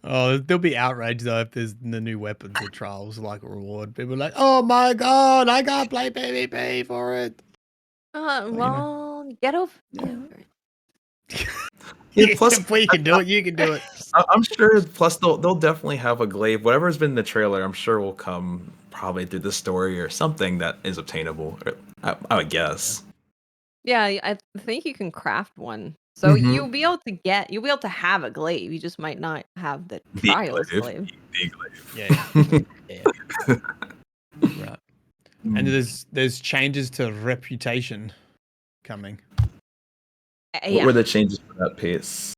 Oh, there'll be outrage though if there's the new weapons or trials like a reward. People are like, oh my god, I can't play PvP for it. Well, get over it. Yeah, plus, if we can do it, you can do it. I'm sure. Plus, they'll definitely have a glaive. Whatever's been in the trailer, I'm sure will come probably through the story or something that is obtainable. I would guess. Yeah, I think you can craft one, so you'll be able to have a glaive. You just might not have the trials glaive. The glaive. Yeah. Right. And there's changes to reputation coming. What were the changes for that piece?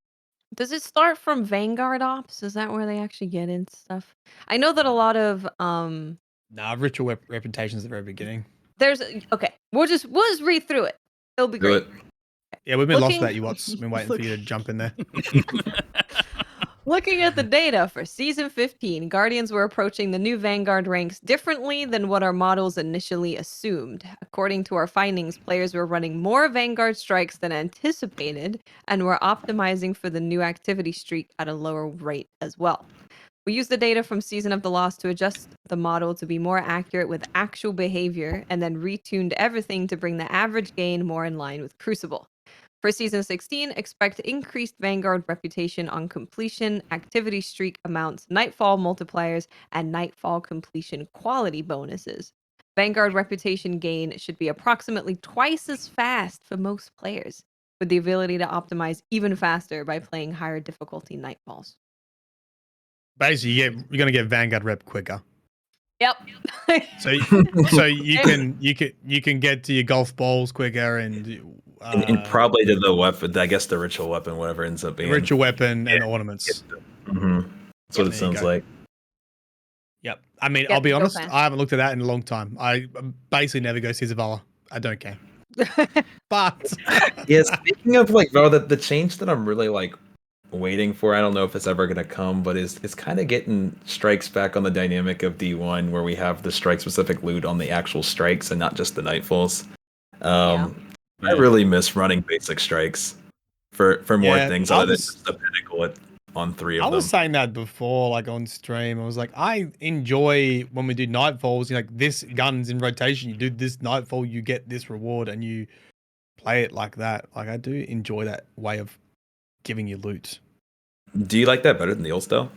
Does it start from Vanguard Ops? Is that where they actually get into stuff? I know that a lot of ritual reputations at the very beginning. Okay. We'll just read through it. It'll be great. Yeah, we've been lost without you, Watts. Been waiting for you to jump in there. Looking at the data for Season 15, Guardians were approaching the new Vanguard ranks differently than what our models initially assumed. According to our findings, players were running more Vanguard strikes than anticipated, and were optimizing for the new activity streak at a lower rate as well. We used the data from Season of the Lost to adjust the model to be more accurate with actual behavior, and then retuned everything to bring the average gain more in line with Crucible. For Season 16, expect increased Vanguard reputation on completion, activity streak amounts, Nightfall multipliers, and Nightfall completion quality bonuses. Vanguard reputation gain should be approximately twice as fast for most players, with the ability to optimize even faster by playing higher difficulty Nightfalls. Basically, you're going to get Vanguard rep quicker. Yep. so you can get to your golf balls quicker and probably to the weapon. I guess the ritual weapon, whatever ends up being. Ritual weapon and ornaments. That's what it sounds like. Yep. I mean, I'll be honest. I haven't looked at that in a long time. I basically never go see Zavala. I don't care. But yeah, speaking of Val, the change that I'm really waiting for, I don't know if it's ever going to come, but it's kind of getting strikes back on the dynamic of D1 where we have the strike specific loot on the actual strikes and not just the Nightfalls. I really miss running basic strikes for more things other than just the pinnacle on 3 of them. I was saying that before, like on stream. I was like, I enjoy when we do Nightfalls. Like this gun's in rotation. You do this Nightfall, you get this reward, and you play it like that. Like I do enjoy that way of giving you loot. Do you like that better than the old style?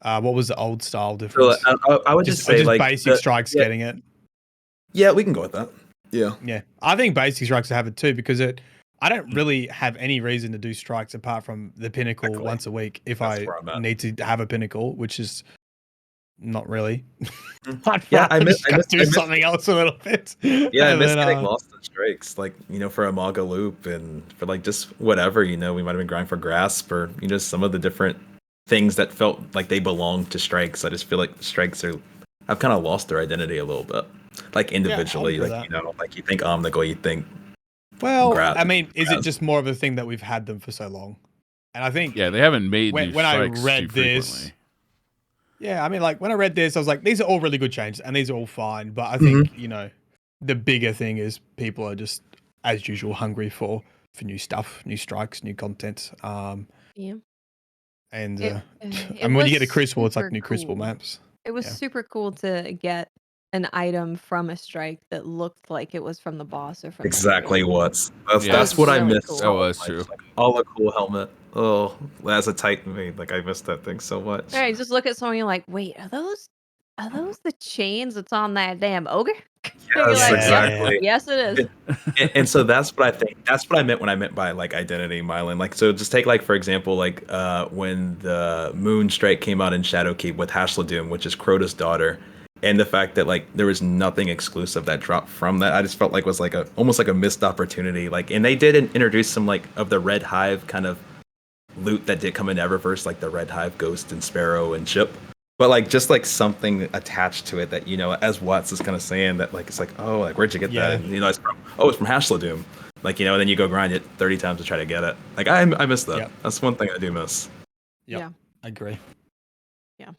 What was the old style difference? So, I would just say like basic strikes getting it. Yeah, we can go with that. Yeah. Yeah. I think basic strikes have it too because I don't really have any reason to do strikes apart from the pinnacle once a week if I need to have a pinnacle, which is not really. I miss something else a little bit. Yeah, I miss getting lost in strikes, like, for a Maga loop and for like just whatever, we might have been grinding for grasp or, some of the different things that felt like they belonged to strikes. I just feel like strikes I've kind of lost their identity a little bit. Like individually, like you think Omnigul, you think. Well, I mean, is it just more of a thing that we've had them for so long? And I think they haven't made when I read this. Yeah, I mean, like when I read this, I was like, these are all really good changes and these are all fine. But I think the bigger thing is people are just as usual hungry for new stuff, new strikes, new content. Yeah. And when you get a Crucible, it's like new Crucible maps. It was super cool to get an item from a strike that looked like it was from the boss or from exactly what's that's what I missed. Cool. That was true. Like, all the cool helmet. Oh, that's a Titan made. Like I missed that thing so much. Yeah, you just look at someone, you're like, wait, are those the chains that's on that damn ogre? Yes, like, exactly. Yes, it is. And so that's what I think. That's what I meant when I meant by like identity, Mylan. Like, so just take like for example, like when the Moon Strike came out in Shadowkeep with Hashladum, which is Crota's daughter, and the fact that like there was nothing exclusive that dropped from that, I just felt like was like almost like a missed opportunity. Like, and they did introduce some like of the Red Hive kind of loot that did come in Eververse, like the Red Hive Ghost and Sparrow and Chip. But like just like something attached to it that as Watts is kind of saying that like it's like, oh, like where'd you get that? And, it's from Hashladum. Like, and then you go grind it 30 times to try to get it. Like I miss that. Yep. That's one thing I do miss. Yep. Yeah, I agree. Yeah.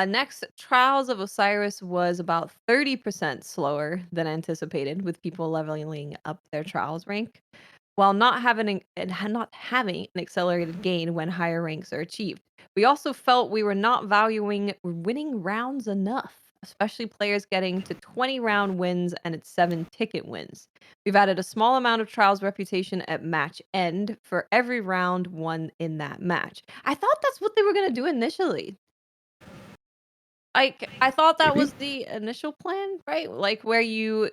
Next, Trials of Osiris was about 30% slower than anticipated, with people leveling up their Trials rank, while not having an accelerated gain when higher ranks are achieved. We also felt we were not valuing winning rounds enough, especially players getting to 20 round wins and its 7 ticket wins. We've added a small amount of Trials reputation at match end for every round won in that match. I thought that's what they were going to do initially. I thought that was the initial plan, right? Like where the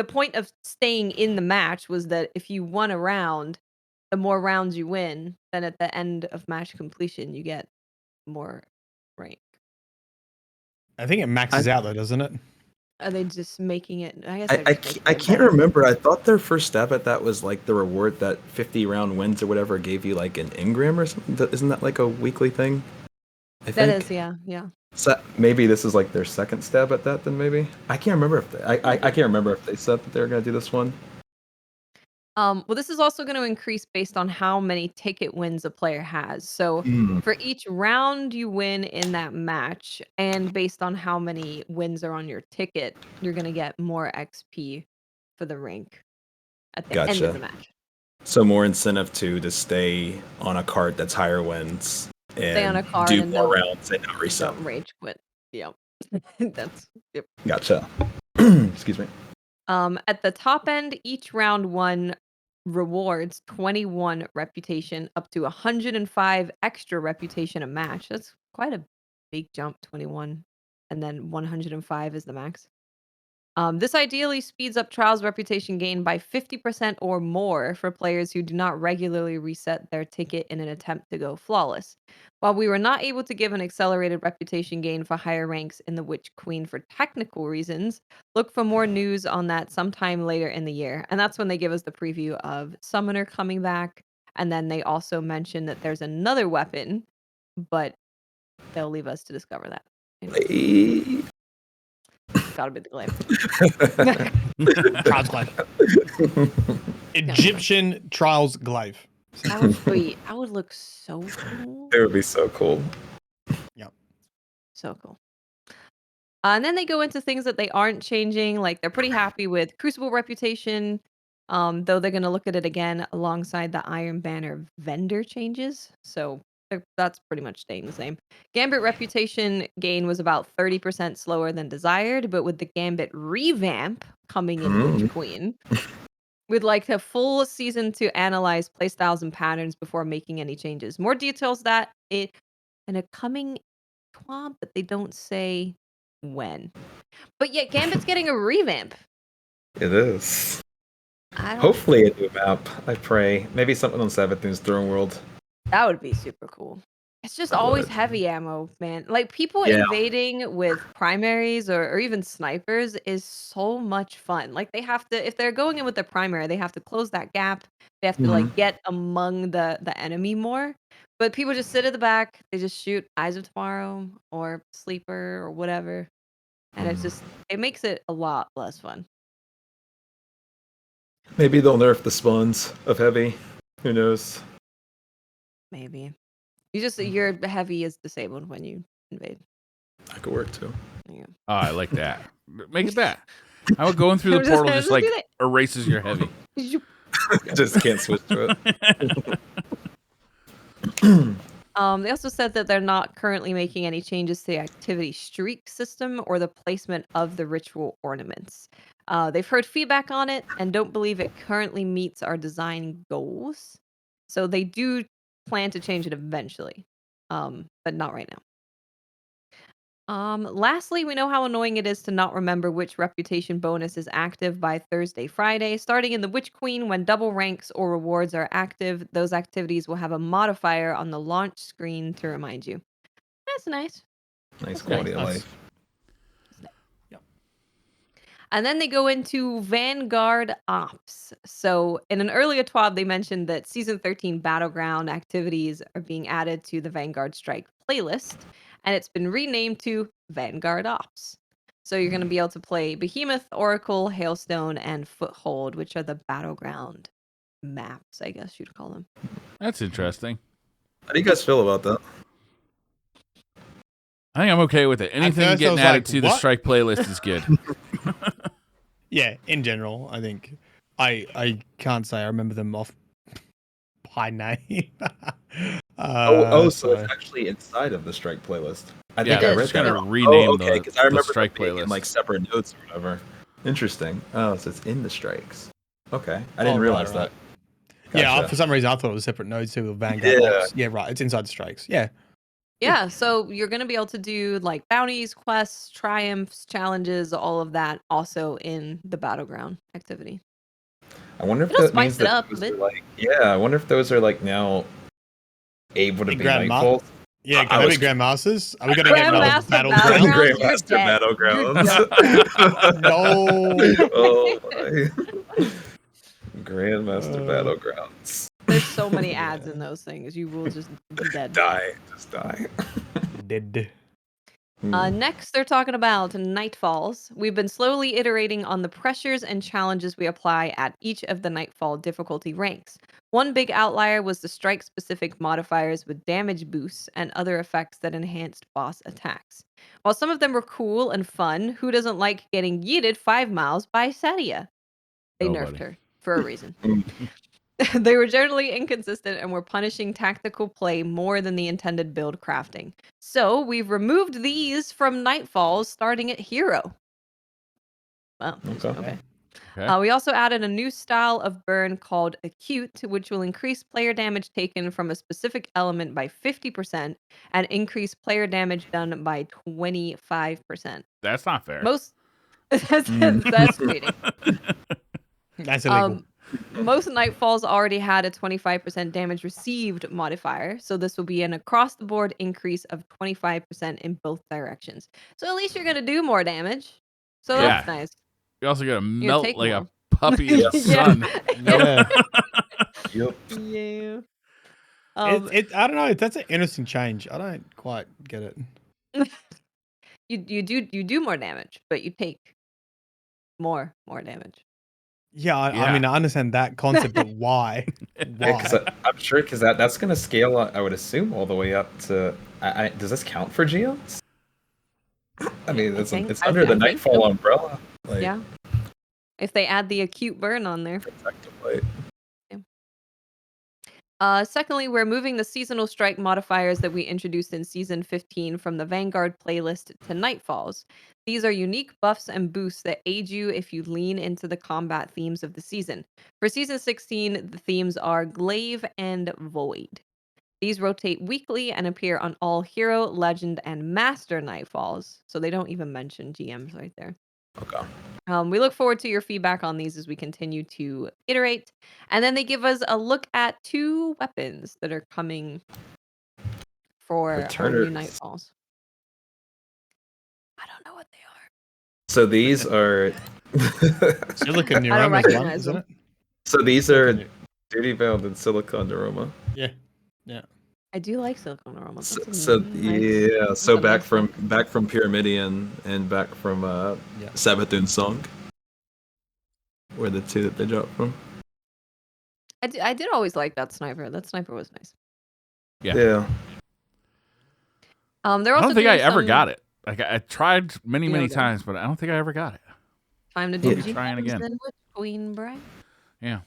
point of staying in the match was that if you won a round, the more rounds you win, then at the end of match completion, you get more rank. I think it maxes out though, doesn't it? Are they just making it? I can't remember. I thought their first stab at that was like the reward that 50 round wins or whatever gave you like an engram or something. Isn't that like a weekly thing? That is, yeah. So maybe this is like their second stab at that. Then maybe I can't remember if I can't remember if they said that they were going to do this one. Well, this is also going to increase based on how many ticket wins a player has. So for each round you win in that match, and based on how many wins are on your ticket, you're going to get more XP for the rank at the end of the match. So more incentive to stay on a card that's higher wins. And stay on a card do and more rounds and not reset. Don't rage quit. Yep. Yep. Gotcha. Excuse me. At the top end, each round one rewards 21 reputation up to 105 extra reputation a match. That's quite a big jump, 21. And then 105 is the max. This ideally speeds up Trials reputation gain by 50% or more for players who do not regularly reset their ticket in an attempt to go flawless. While we were not able to give an accelerated reputation gain for higher ranks in the Witch Queen for technical reasons, look for more news on that sometime later in the year. And that's when they give us the preview of Summoner coming back. And then they also mention that there's another weapon, but they'll leave us to discover that. Gotta be the glaive. Trials glaive. Egyptian Trials glaive. I would look so cool. It would be so cool. Yep. So cool. And then they go into things that they aren't changing. Like they're pretty happy with Crucible reputation. Though they're going to look at it again alongside the Iron Banner vendor changes. So that's pretty much staying the same. Gambit reputation gain was about 30% slower than desired, but with the Gambit revamp coming in Witch Queen, with like a full season to analyze playstyles and patterns before making any changes. More details that it and a coming twab, but they don't say when. But yet Gambit's getting a revamp. It is. Hopefully a new map, I pray. Maybe something on Savathun's Throne World. That would be super cool. It's just always heavy ammo, man. Like people invading with primaries or even snipers is so much fun. Like they have to, if they're going in with the primary, they have to close that gap. They have to like get among the enemy more. But people just sit at the back. They just shoot Eyes of Tomorrow or Sleeper or whatever, and it's just it makes it a lot less fun. Maybe they'll nerf the spawns of heavy. Who knows? Maybe. Your heavy is disabled when you invade. That could work too. Yeah. Oh, I like that. Make it that. How about going through the portal just like erases your heavy? Just can't switch to it. They also said that they're not currently making any changes to the activity streak system or the placement of the ritual ornaments. They've heard feedback on it and don't believe it currently meets our design goals. So they do plan to change it eventually, but not right now. Lastly, we know how annoying it is to not remember which reputation bonus is active by Thursday, Friday. Starting in the Witch Queen, when double ranks or rewards are active, those activities will have a modifier on the launch screen to remind you. That's nice. Nice quality of life. And then they go into Vanguard Ops. So in an earlier TWAB, they mentioned that Season 13 Battleground activities are being added to the Vanguard Strike playlist, and it's been renamed to Vanguard Ops. So you're going to be able to play Behemoth, Oracle, Hailstone, and Foothold, which are the Battleground maps, I guess you'd call them. That's interesting. How do you guys feel about that? I think I'm okay with it. Anything getting added to the Strike playlist is good. Yeah, in general, I think I can't say I remember them off by name. So it's actually inside of the Strike playlist. I think I read that. Gonna rename because I remember the Strike playlist in like separate notes or whatever. Interesting. Oh, so it's in the Strikes. Okay, I didn't realize that. Gotcha. Yeah, for some reason I thought it was separate nodes too with Vanguard. Yeah, right. It's inside the Strikes. Yeah. Yeah, so you're going to be able to do like bounties, quests, triumphs, challenges, all of that also in the Battleground activity. I wonder if that means that those are like, I wonder if those are like now able to be Nightfalls. Yeah, can they be Grandmasters? Are we going to get Grandmaster Battlegrounds? No. Oh my. Grandmaster Battlegrounds. There's so many ads in those things. You will just be dead. Just die. Dead. Next, they're talking about Nightfalls. We've been slowly iterating on the pressures and challenges we apply at each of the Nightfall difficulty ranks. One big outlier was the strike-specific modifiers with damage boosts and other effects that enhanced boss attacks. While some of them were cool and fun, who doesn't like getting yeeted 5 miles by Sadia? They nerfed her for a reason. They were generally inconsistent and were punishing tactical play more than the intended build crafting. So we've removed these from Nightfalls, starting at Hero. Well, okay. We also added a new style of burn called Acute, which will increase player damage taken from a specific element by 50% and increase player damage done by 25%. That's not fair. That's cheating. That's illegal. Most Nightfalls already had a 25% damage received modifier, so this will be an across-the-board increase of 25% in both directions. So at least you're going to do more damage. So that's nice. You also got to melt like a puppy in the sun. Yeah. I don't know. That's an interesting change. I don't quite get it. You do more damage, but you take more damage. Yeah, I mean, I understand that concept, but why? Why? I'm sure because that's going to scale, I would assume, all the way up to... does this count for Geons? I mean, it's under the Nightfall umbrella. Like, yeah. If they add the acute burn on there. Protective light. Secondly, we're moving the seasonal strike modifiers that we introduced in Season 15 from the Vanguard playlist to Nightfalls. These are unique buffs and boosts that aid you if you lean into the combat themes of the season. For Season 16, the themes are Glaive and Void. These rotate weekly and appear on all Hero, Legend, and Master Nightfalls, so they don't even mention GMs right there. Okay. We look forward to your feedback on these as we continue to iterate. And then they give us a look at 2 weapons that are coming for our new Nightfalls. I don't know what they are. So these are Silicon I don't Neuroma's one, recognize isn't them. it? so these are duty bound and silicon aroma. Yeah. Yeah. I do like silicone aroma. So, That's a so nice- yeah, that's so a back nice from one. Pyramidion and back from Sabathun Song were the 2 that they dropped from. I did always like that sniper. That sniper was nice. Yeah. They're also I don't think I doing ever some- got it. Like I tried many Yeah, okay. times, but I don't think I ever got it. Time to do I'll be trying GMs again. then with Queen Bray. Yeah.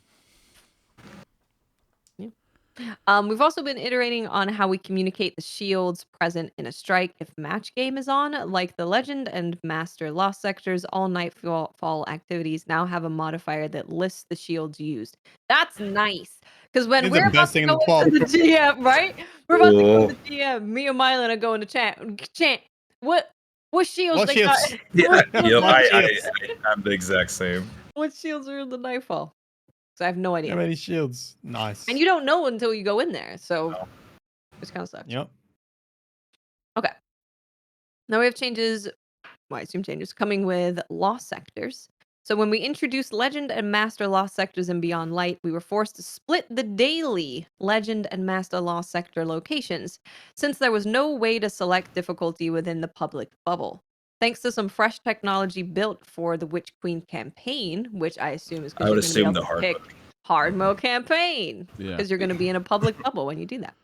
We've also been iterating on how we communicate the shields present in a strike if match game is on, like the Legend and Master Lost sectors. All Nightfall activities now have a modifier that lists the shields used. That's nice, because when It's the we're about best to thing in go the into the GM, right? We're about to go to the GM. Me and Mylan are going to chat. What shields What they shields? got? Yeah, What yep, shields? I'm the exact same. What shields are in the Nightfall? So I have no idea. How many shields? Nice. And you don't know until you go in there, so it's kind of sucks. Yep. Okay. Now we have changes, well, I assume changes, coming with Lost sectors. So when we introduced Legend and Master Lost sectors in Beyond Light, we were forced to split the daily Legend and Master Lost sector locations, since there was no way to select difficulty within the public bubble. Thanks to some fresh technology built for the Witch Queen campaign, which I assume is I would because you're assume going to the be able hard to pick hard mode campaign, Yeah. because you're going to be in a public bubble when you do that.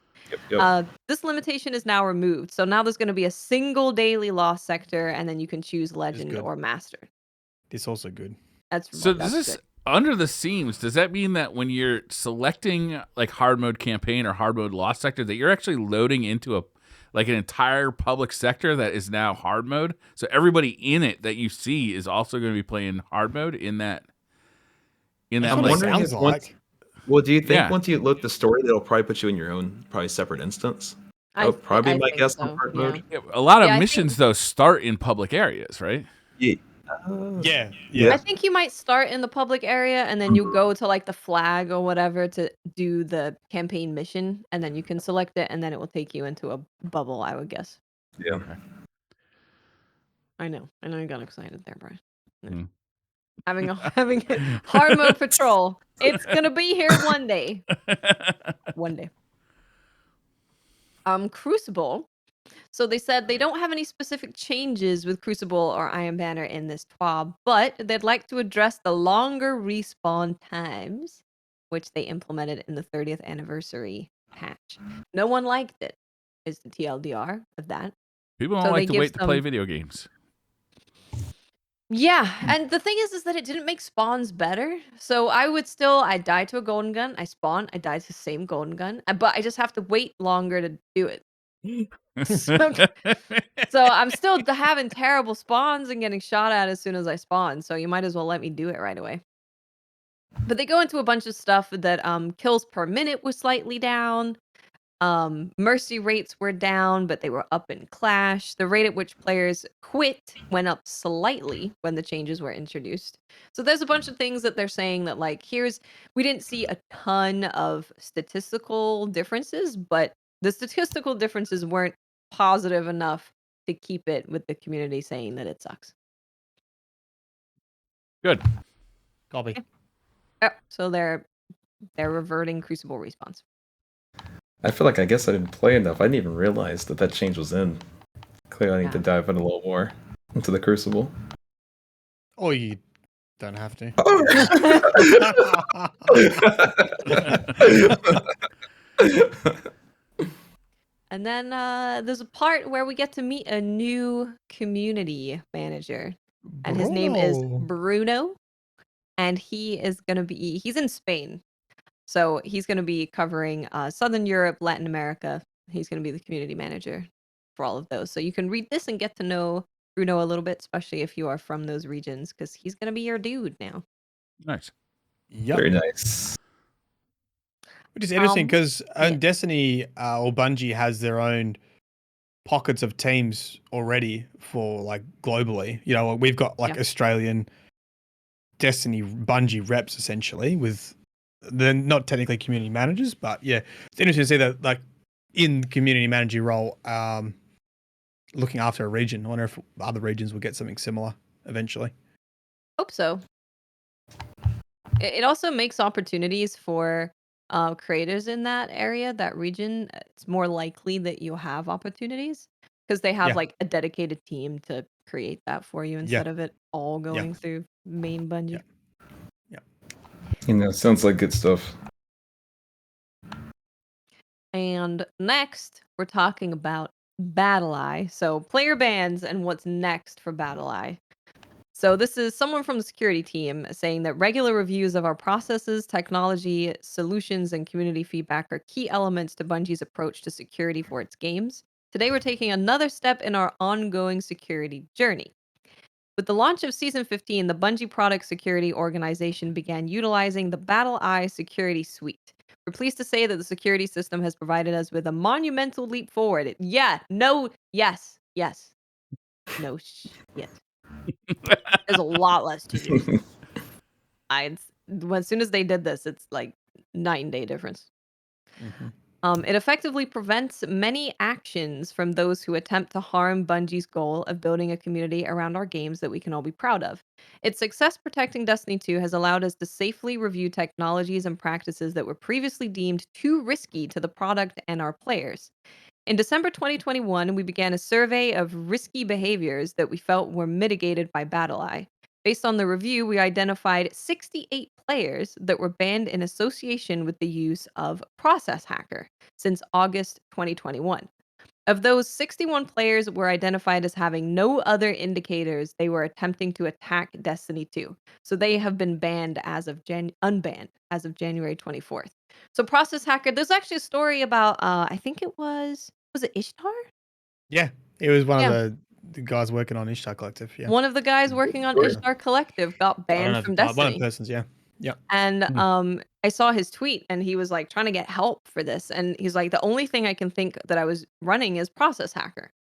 Yep. This limitation is now removed. So now there's going to be a single daily Lost sector, and then you can choose Legend good. or Master. This also good. That's Does this good. under the seams? Does that mean that when you're selecting like hard mode campaign or hard mode lost sector, that you're actually loading into an entire public sector that is now hard mode? So everybody in it that you see is also going to be playing hard mode in that. That's I'm what it wondering sounds if like. Well, do you think Yeah. once you load the story, that'll probably put you in your own probably separate instance? That would probably be my think guess so, on hard yeah. mode. A lot of Yeah, I missions think- though start in public areas, right? Yeah. Yeah. I Yeah. think you might start in the public area, and then you go to like the flag or whatever to do the campaign mission, and then you can select it, and then it will take you into a bubble, I would guess. Yeah. I know you got excited there, Brian. Yeah. Hmm. Having a hard mode patrol. It's gonna be here one day. One day. Crucible. So they said they don't have any specific changes with Crucible or Iron Banner in this TWAB, but they'd like to address the longer respawn times, which they implemented in the 30th anniversary patch. No one liked it, is the TLDR of that. People don't So they like to give wait to play some- video games. Yeah, and the thing is that it didn't make spawns better. So I die to a golden gun, I spawn, I die to the same golden gun, but I just have to wait longer to do it. So I'm still having terrible spawns and getting shot at as soon as I spawn. So you might as well let me do it right away. But they go into a bunch of stuff that kills per minute was slightly down. Mercy rates were down, but they were up in Clash. The rate at which players quit went up slightly when the changes were introduced. So there's a bunch of things that they're saying that we didn't see a ton of statistical differences, but the statistical differences weren't positive enough to keep it with the community saying that it sucks. Good. Copy. Yep. So they're reverting Crucible respawns. I feel like I guess I didn't play enough. I didn't even realize that change was in. Clearly, I need to dive in a little more into the Crucible. Or you don't have to. And then there's a part where we get to meet a new community manager. And his name is Bruno. and he's in Spain. So he's going to be covering Southern Europe, Latin America. He's going to be the community manager for all of those. So you can read this and get to know Bruno a little bit, especially if you are from those regions, because he's going to be your dude now. Nice. Yep. Very nice. Which is interesting because Destiny or Bungie has their own pockets of teams already for like globally. You know, we've got like Australian Destiny Bungie reps essentially with they're not technically community managers, but yeah, it's interesting to see that like in community manager role, looking after a region. I wonder if other regions will get something similar eventually. Hope so. It also makes opportunities for creators in that area, that region. It's more likely that you'll have opportunities because they have like a dedicated team to create that for you instead of it all going through main Bungie. Sounds like good stuff. And next, we're talking about BattlEye. So player bans and what's next for BattlEye. So this is someone from the security team saying that regular reviews of our processes, technology, solutions, and community feedback are key elements to Bungie's approach to security for its games. Today, we're taking another step in our ongoing security journey. With the launch of Season 15, the Bungie Product Security Organization began utilizing the BattlEye Security Suite. We're pleased to say that the security system has provided us with a monumental leap forward. Yes. No, shit. There's a lot less to do. As soon as they did this, it's like night and day difference. Mm-hmm. It effectively prevents many actions from those who attempt to harm Bungie's goal of building a community around our games that we can all be proud of. Its success protecting Destiny 2 has allowed us to safely review technologies and practices that were previously deemed too risky to the product and our players. In December 2021, we began a survey of risky behaviors that we felt were mitigated by BattlEye. Based on the review, we identified 68 players that were banned in association with the use of Process Hacker since August 2021. Of those, 61 players were identified as having no other indicators they were attempting to attack Destiny 2. So they have been banned as of unbanned as of January 24th. So Process Hacker, there's actually a story about I think it was it Ishtar? Yeah, it was one of the guys working on Ishtar Collective. Yeah, one of the guys working on Ishtar Collective got banned from Destiny. One of the persons, yeah. And I saw his tweet, and he was like trying to get help for this, and he's like, the only thing I can think that I was running is Process Hacker,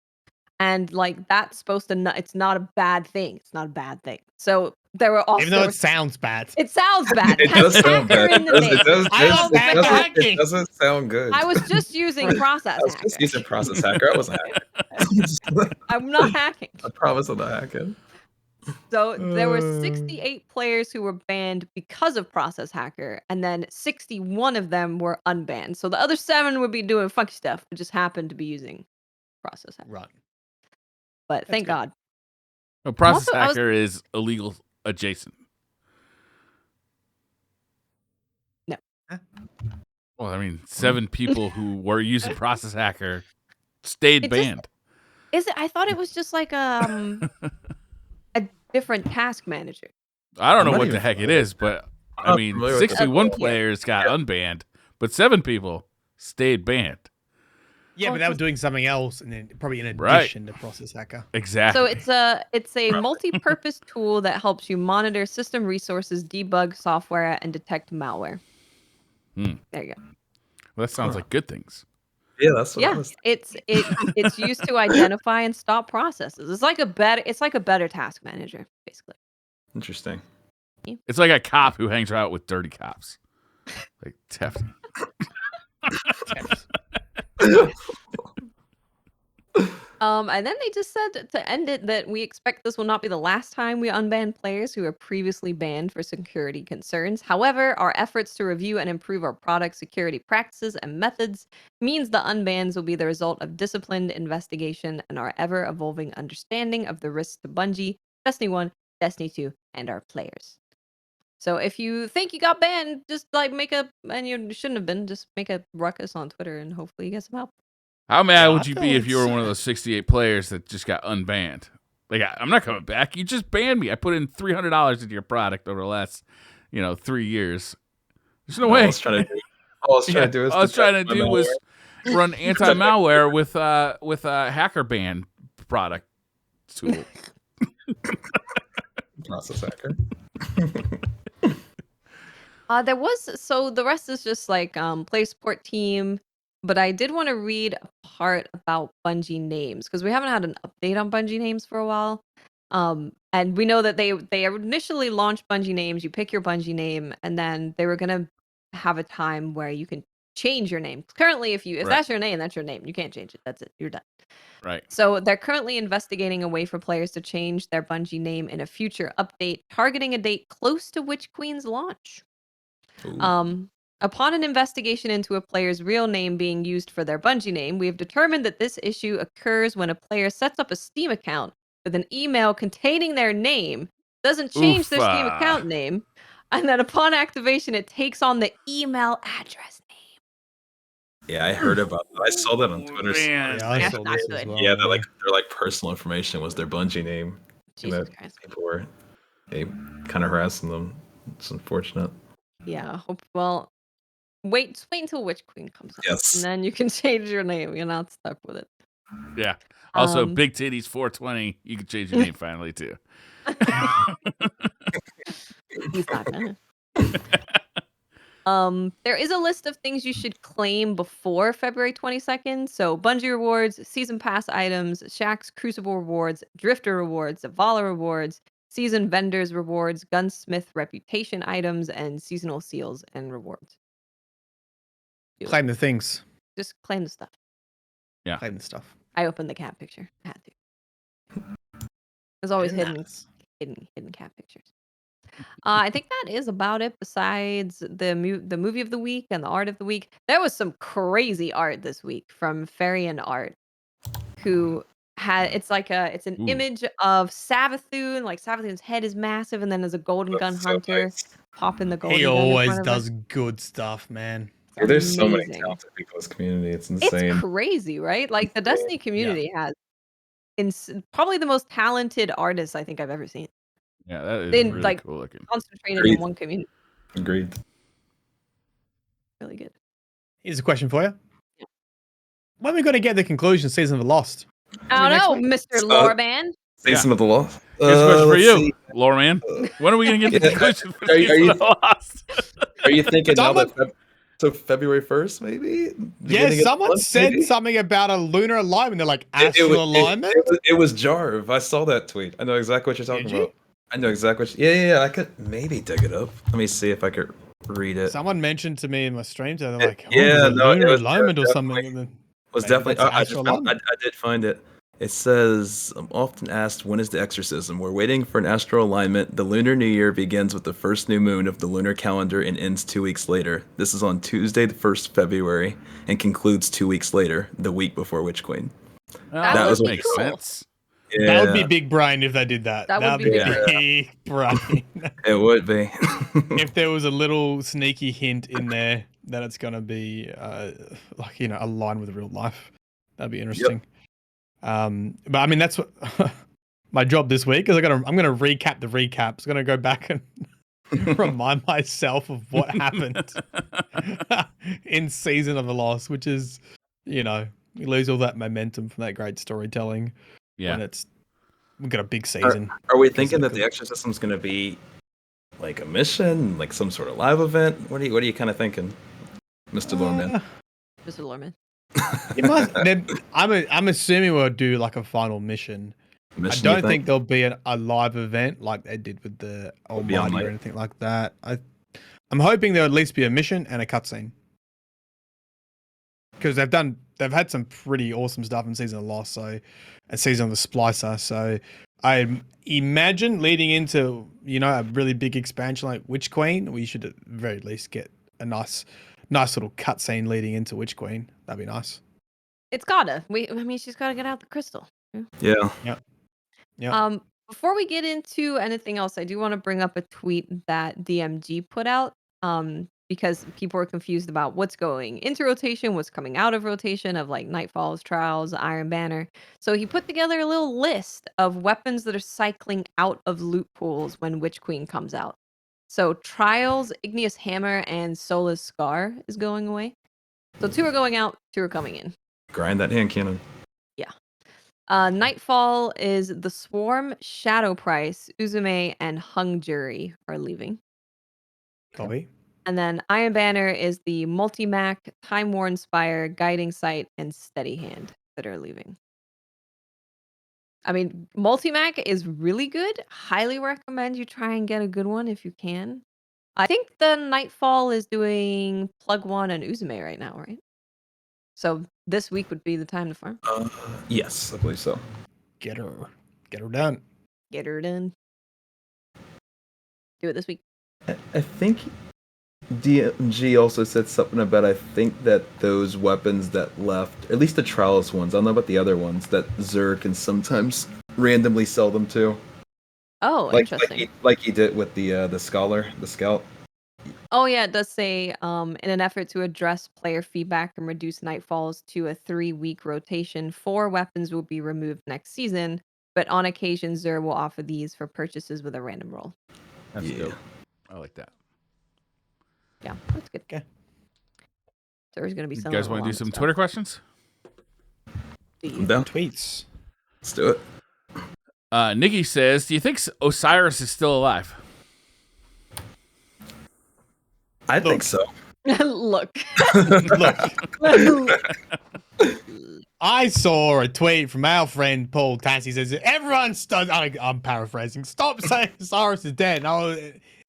and like that's supposed to it's not a bad thing. It's not a bad thing. So there were also, even though it sounds bad. It sounds bad. It does sound bad. It doesn't sound good. I was just using Process Hacker. I was just using Process Hacker. I wasn't hacking. I'm not hacking. I promise I'm not hacking. So there were 68 players who were banned because of Process Hacker, and then 61 of them were unbanned. So the other 7 would be doing funky stuff, but just happened to be using Process Hacker. Right. But thank God. No, Process Hacker is illegal adjacent. No. Well, I mean, 7 people who were using Process Hacker stayed banned. Is it? I thought it was just like a different task manager. I don't know what the heck it is, but I mean, 61 players got unbanned, but 7 people stayed banned. Yeah, but they were doing something else, and then probably in addition to Process Hacker. Exactly. So it's a multi-purpose tool that helps you monitor system resources, debug software, and detect malware. There you go. Well, that sounds like good things. Yeah, that's what I was. It's used to identify and stop processes. It's like a better task manager, basically. Interesting. It's like a cop who hangs out with dirty cops, like Tefty. And then they just said to end it that we expect this will not be the last time we unban players who were previously banned for security concerns. However, our efforts to review and improve our product security practices and methods means the unbans will be the result of disciplined investigation and our ever-evolving understanding of the risks to Bungie, Destiny 1, Destiny 2, and our players. So if you think you got banned, just like and you shouldn't have been, just make a ruckus on Twitter and hopefully you get some help. How mad would you be if you were one of those 68 players that just got unbanned? Like, I'm not coming back. You just banned me. I put in $300 into your product over the last, 3 years. There's no way. All I was trying to do was run anti-malware with a hacker ban product tool. Process hacker. The rest is just like play support team, but I did want to read a part about Bungie names because we haven't had an update on Bungie names for a while. And we know that they initially launched Bungie names. You pick your Bungie name, and then they were gonna have a time where you can change your name. Currently, if that's your name, that's your name. You can't change it. That's it. You're done. Right. So they're currently investigating a way for players to change their Bungie name in a future update, targeting a date close to Witch Queen's launch. Upon an investigation into a player's real name being used for their Bungie name, we have determined that this issue occurs when a player sets up a Steam account with an email containing their name, doesn't change their Steam account name, and then upon activation, it takes on the email address name. Yeah, I heard about that. I saw that on Twitter. Man. Yeah, I saw this as well. Yeah, their personal information was their Bungie name. Jesus Christ. People were kind of harassing them. It's unfortunate. Yeah. Well, wait until Witch Queen comes out. Yes. And then you can change your name. You're not stuck with it. Yeah. Also, Big Titties 420. You can change your name finally too. He's not gonna. There is a list of things you should claim before February 22nd. So Bungie rewards, season pass items, Shaxx Crucible rewards, Drifter rewards, Zavala rewards, season vendors rewards, gunsmith reputation items, and seasonal seals and rewards. Claim the things. Just claim the stuff. Yeah. Claim the stuff. I opened the cat picture. I had to. There's always hidden cat pictures. I think that is about it. Besides the movie of the week and the art of the week, there was some crazy art this week from Farian Art, who had it's an image of Savathun. Like Savathun's head is massive, and then there's a golden gun hunter popping the golden gun. He always does good stuff, man. Dude, there's so many talented people in this community. It's insane. It's crazy, right? Like the Destiny community has probably the most talented artists I think I've ever seen. Yeah, that is really cool looking. Concentrated in one community. Agreed. Really good. Here's a question for you. Yeah. When are we going to get the conclusion season of The Lost? I don't know, Mr. Loreman. Season of The Lost? Here's a question for you, Loreman. When are we going to get the conclusion for season of The Lost? Are you thinking now that... So February 1st, maybe? Yeah, someone said something about a lunar alignment. They're like, astral alignment? It was Jarv. I saw that tweet. I know exactly what you're talking about. I know exactly what yeah, I could maybe dig it up. Let me see if I could read it. Someone mentioned to me in my stream, they're like, lunar alignment or something. It was definitely, I did find it. It says, I'm often asked, when is the exorcism? We're waiting for an astral alignment. The Lunar New Year begins with the first new moon of the lunar calendar and ends 2 weeks later. This is on Tuesday, the 1st February, and concludes 2 weeks later, the week before Witch Queen. That would make sense. Yeah. That would be big brain if they did that. That would be big brain. It would be. If there was a little sneaky hint in there that it's going to be, aligned with real life. That'd be interesting. Yep. But I mean, that's what my job this week is. I'm going to recap the recaps. I'm going to go back and remind myself of what happened in Season of the Lost, which is, you lose all that momentum from that great storytelling. Yeah. When we've got a big season. Are we thinking that the exorcism's going to be like a mission, like some sort of live event? What are you kind of thinking, Mr. Lorman? Mr. Lorman. I'm assuming we'll do like a final mission. I don't think there'll be a live event like they did with the Almighty or anything like that. I'm hoping there'll at least be a mission and a cutscene, because they've had some pretty awesome stuff in Season of Lost, and Season of the Splicer. So I imagine leading into a really big expansion like Witch Queen, we should at the very least get a nice little cutscene leading into Witch Queen. That'd be nice. It's gotta. She's gotta get out the crystal. Yeah. Yeah. Before we get into anything else, I do want to bring up a tweet that DMG put out. because people were confused about what's going into rotation, what's coming out of rotation of like Nightfalls, Trials, Iron Banner. So he put together a little list of weapons that are cycling out of loot pools when Witch Queen comes out. So Trials, Igneous Hammer, and Sola's Scar is going away. So 2 are going out, 2 are coming in. Grind that hand cannon. Yeah. Nightfall is the Swarm, Shadow Price, Uzume, and Hung Jury are leaving. Copy. And then Iron Banner is the Multi-Mac, Time Worn Spire, Guiding Sight, and Steady Hand that are leaving. I mean, Multi-Mac is really good. Highly recommend you try and get a good one if you can. I think the Nightfall is doing Plug 1 and Uzume right now, right? So this week would be the time to farm. Yes, I believe so. Get her done. Get her done. Do it this week. I think DMG also said something about, I think that those weapons that left, at least the Trials ones, I don't know about the other ones, that Zerg can sometimes randomly sell them to. Oh, interesting. Like he did with the Scholar, the Scout. Oh yeah, it does say, in an effort to address player feedback and reduce Nightfalls to a 3-week rotation, 4 weapons will be removed next season, but on occasion Xur will offer these for purchases with a random roll. That's dope. I like that. Yeah, that's good. Okay. Xur's gonna be You selling. guys want to do some stuff. Twitter questions? I'm down. Tweets. Let's do it. Nikki says, do you think Osiris is still alive? I think so. Look. Look. I saw a tweet from our friend Paul Tassi says, everyone I'm paraphrasing. Stop saying Osiris is dead. And I was,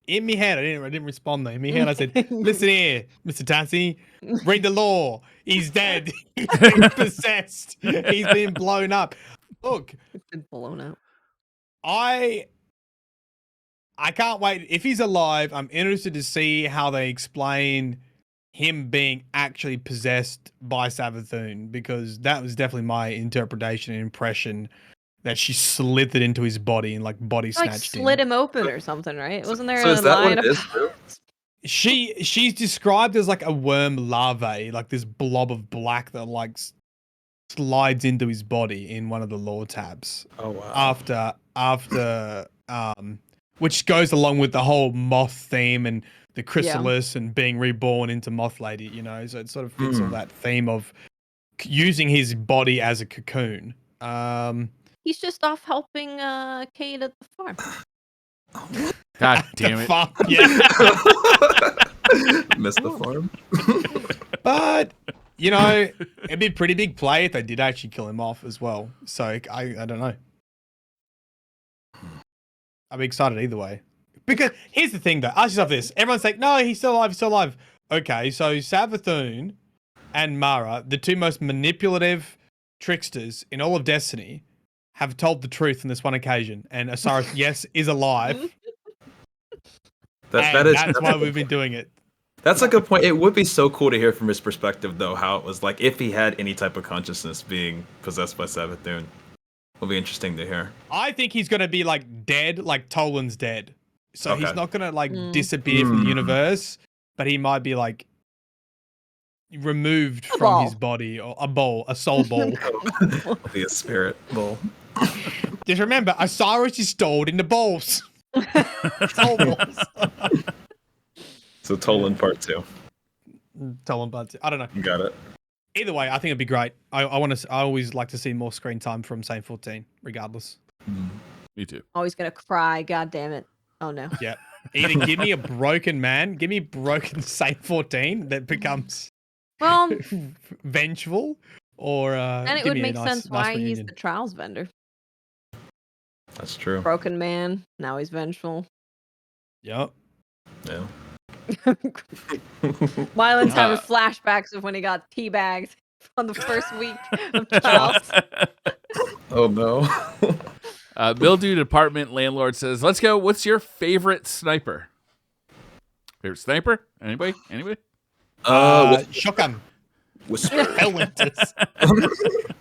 in my head, I didn't respond though. In my head, I said, listen here, Mr. Tassi, read the law. He's dead. He's been possessed. He's been blown up. Look. It's been blown up. I can't wait. If he's alive, I'm interested to see how they explain him being actually possessed by Savathun, because that was definitely my interpretation and impression, that she slithered into his body and like body snatched Slit him open or something, right? Wasn't there So a is that line what it is, too? She's described as like a worm larvae, like this blob of black that like slides into his body in one of the lore tabs. Oh wow. After which goes along with the whole moth theme and the chrysalis and being reborn into Moth Lady, you know, so it sort of fits all that theme of using his body as a cocoon. He's just off helping Cade at the farm. God damn it. Yeah. Missed the farm. But, you know, it'd be a pretty big play if they did actually kill him off as well. So I don't know. I'm excited either way. Because here's the thing though, ask yourself this. Everyone's like, no, he's still alive, Okay, so Savathun and Mara, the 2 most manipulative tricksters in all of Destiny, have told the truth on this one occasion. And Osiris, yes, is alive. That's why we've been doing it. That's a good point. It would be so cool to hear from his perspective, though, how it was like if he had any type of consciousness being possessed by Savathun. It'll be interesting to hear. I think he's going to be like dead, like Tolan's dead. So Okay. he's not going to like disappear from the universe, but he might be like removed from his body, or a soul ball. It'll be a spirit ball. Just remember, Osiris is stored in the balls. Soul balls. So Tolan part 2. Tolan part 2. I don't know. You got it. Either way, I think it'd be great. I always like to see more screen time from Saint 14, regardless. Me too. Always gonna cry. God damn it. Oh no. Yeah. Either give me a broken man, give me broken Saint 14 that becomes vengeful, or and it give would me make nice, sense nice why reunion. he's the trials vendor. That's true. Broken man. Now he's vengeful. Yep. Yeah. Mylan's having flashbacks of when he got teabagged on the first week of trials. Oh no. Mildew Department Landlord says, let's go. What's your favorite sniper? Favorite sniper? Anybody? Shotgun. Whisper. Felwinters.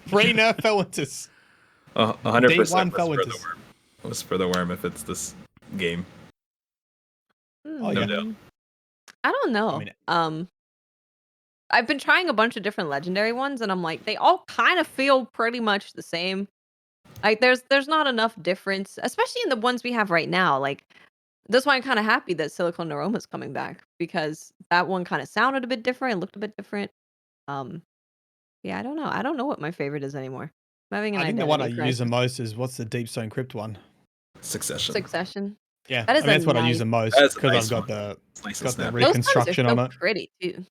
Brainer Felwinters. 100% Whisper the Worm if it's this game. Oh, No yeah. doubt. I don't know. I've been trying a bunch of different legendary ones, and I'm like, they all kind of feel pretty much the same. Like, there's not enough difference, especially in the ones we have right now. Like, that's why I'm kind of happy that Silicon Neuroma's coming back, because that one kind of sounded a bit different, looked a bit different. Yeah, I don't know. I don't know what my favorite is anymore. I'm having an I think the one I identity use the crisis. most is what's the Deepstone Crypt one? Succession. Yeah, That is that's what I nice. use the most That's a because nice I've got one. the Nice got the and snappy. Those guns are reconstruction on so it. pretty too.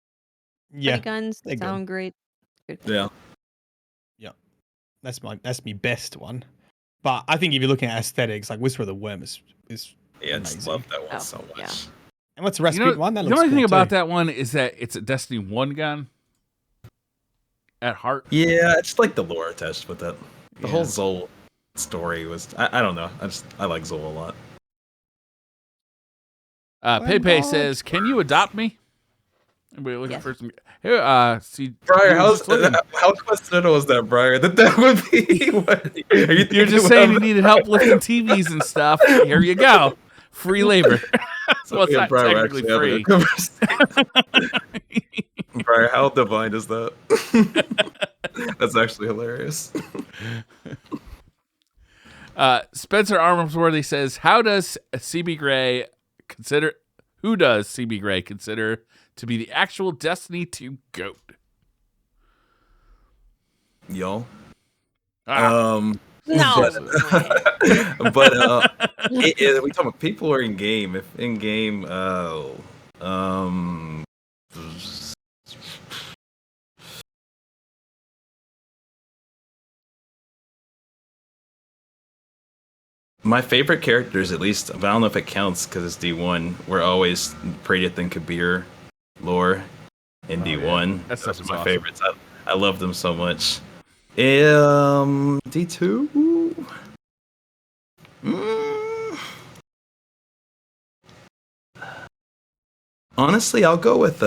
Yeah, Pretty guns they're that good. sound great. Good. Yeah. That's my best one. But I think if you're looking at aesthetics, like Whisper of the Worm is Yeah, I just amazing. love that one Oh, so much. yeah. And what's the Rasputin one? That the looks only cool thing about too. that one is that it's a Destiny 1 gun at heart. Yeah, it's like the lore attached with it. The Yeah. whole Zol story was I don't know. I like Zol a lot. Pepe says, "Can you adopt me?" Anybody looking Yes. for some? Here, see, Briar, you were just looking. how coincidental was that, Briar? That would be what You're just saying you needed help lifting TVs and stuff. Here you go. Free labor. So it's not technically free. Briar, how divine is that? That's actually hilarious. Spencer Armsworthy says, who does CBGRAY consider to be the actual Destiny 2 GOAT? Y'all. No. But we talking about people or in game? If in game, my favorite characters, at least, but I don't know if it counts because it's D1. Were always Pradith and Kabir lore in D1. That stuff is my awesome. favorites. I love them so much. D2. Honestly, I'll go with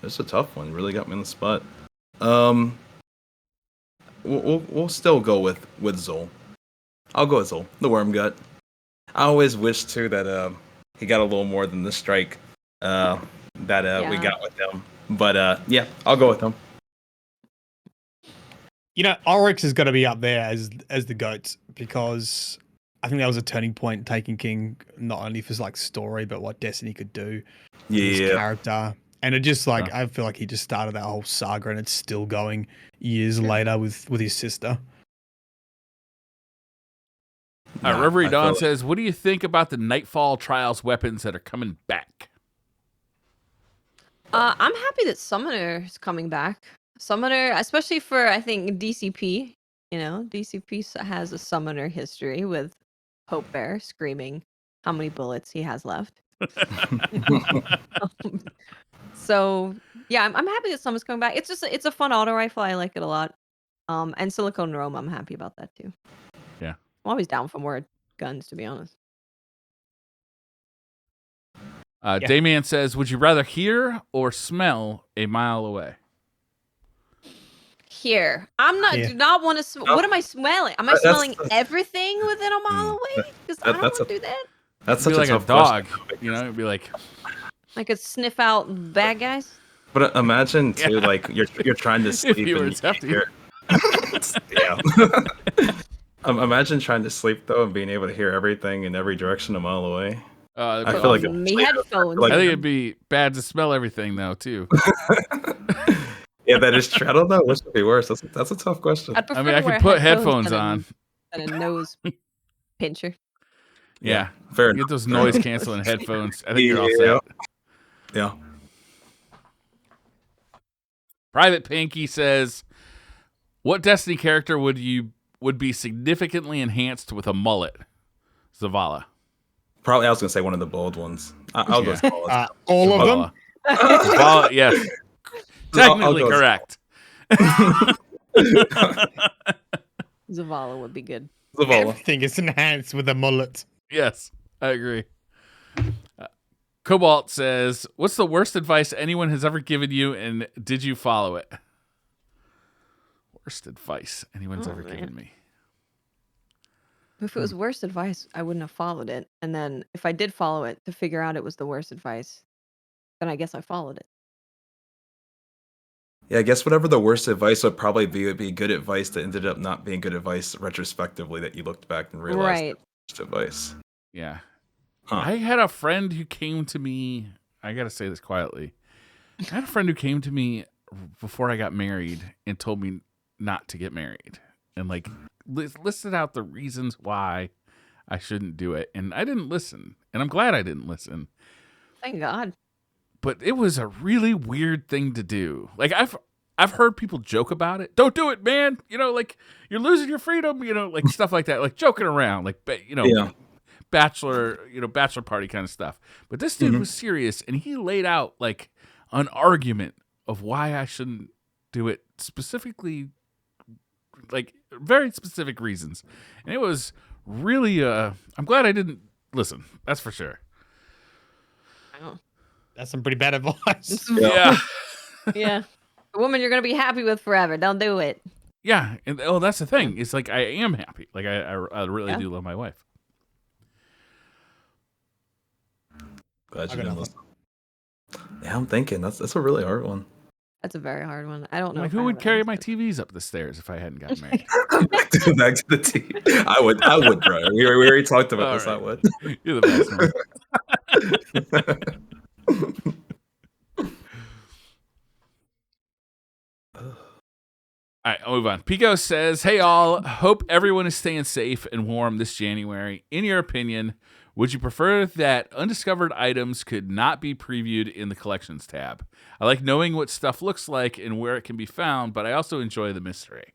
It's a tough one. Really got me on the spot. We'll still go with Zol. I'll go with Zol, the Worm Gut. I always wish too that he got a little more than the strike that we got with him. But yeah, I'll go with him. You know, Oryx is going to be up there as the GOAT because I think that was a turning point, taking King, not only for like story but what Destiny could do. His character. And it just like I feel like he just started that whole saga and it's still going years later with his sister. Reverie Dawn says, what do you think about the Nightfall Trials weapons that are coming back? I'm happy that Summoner is coming back. Summoner, especially for, I think, DCP. You know, DCP has a Summoner history with Hope Bear screaming how many bullets he has left. So, yeah, I'm happy that Summoner's coming back. It's a fun auto rifle. I like it a lot. And Silicon Rome, I'm happy about that too. Yeah. I'm always down for more guns, to be honest. Damien says, would you rather hear or smell a mile away? Here. Do not want to what am I smelling? Am I smelling everything within a mile away? Because I don't want to do that. That's such like a tough dog. question. You know, it'd be like I could sniff out bad guys. But imagine too, like you're trying to sleep you were and tempted. yeah. Imagine trying to sleep though and being able to hear everything in every direction a mile away. I feel like me headphones. I think it'd be bad to smell everything though too. Yeah, that is true. I don't know which would be worse. That's a tough question. I'd prefer I mean, I to wear could put headphones than on. And a nose pincher. Yeah, fair get enough. those noise canceling headphones. I think you're all set. Yeah. Private Pinky says, "What Destiny character would be significantly enhanced with a mullet?" Zavala. Probably, I was gonna say one of the bold ones. I'll go Zavala. All of them. Zavala, yes, technically I'll go correct. Zavala would be good. Zavala. Everything is enhanced with a mullet. Yes, I agree. Cobalt says, "What's the worst advice anyone has ever given you, and did you follow it?" Worst advice anyone's ever given me. If it was worst advice, I wouldn't have followed it. And then if I did follow it to figure out it was the worst advice, then I guess I followed it. Yeah, I guess whatever the worst advice would probably be would be good advice that ended up not being good advice retrospectively that you looked back and realized Right. that was advice. Yeah. Huh. I had a friend who came to me. I got to say this quietly. I had a friend who came to me before I got married and told me not to get married and like listed out the reasons why I shouldn't do it. And I didn't listen. And I'm glad I didn't listen. Thank God. But it was a really weird thing to do. Like I've heard people joke about it. Don't do it, man. You know, like you're losing your freedom, you know, like stuff like that, like joking around, like, you know, Yeah. bachelor party kind of stuff. But this dude was serious, and he laid out like an argument of why I shouldn't do it, specifically, like very specific reasons. And it was really, I'm glad I didn't listen. That's for sure. Wow. That's some pretty bad advice. Yeah. Yeah. A woman you're going to be happy with forever. Don't do it. Yeah. And that's the thing. It's like I am happy. Like I really do love my wife. Glad you didn't listen. Yeah, I'm thinking that's a really hard one. That's a very hard one. I don't know. Like, who would carry my TVs up the stairs if I hadn't gotten married? Back to the TV. I would, bro. We already talked about this. Right. I would. You're the best one. All right, I'll move on. Pico says, hey, all. Hope everyone is staying safe and warm this January. In your opinion, would you prefer that undiscovered items could not be previewed in the collections tab? I like knowing what stuff looks like and where it can be found, but I also enjoy the mystery.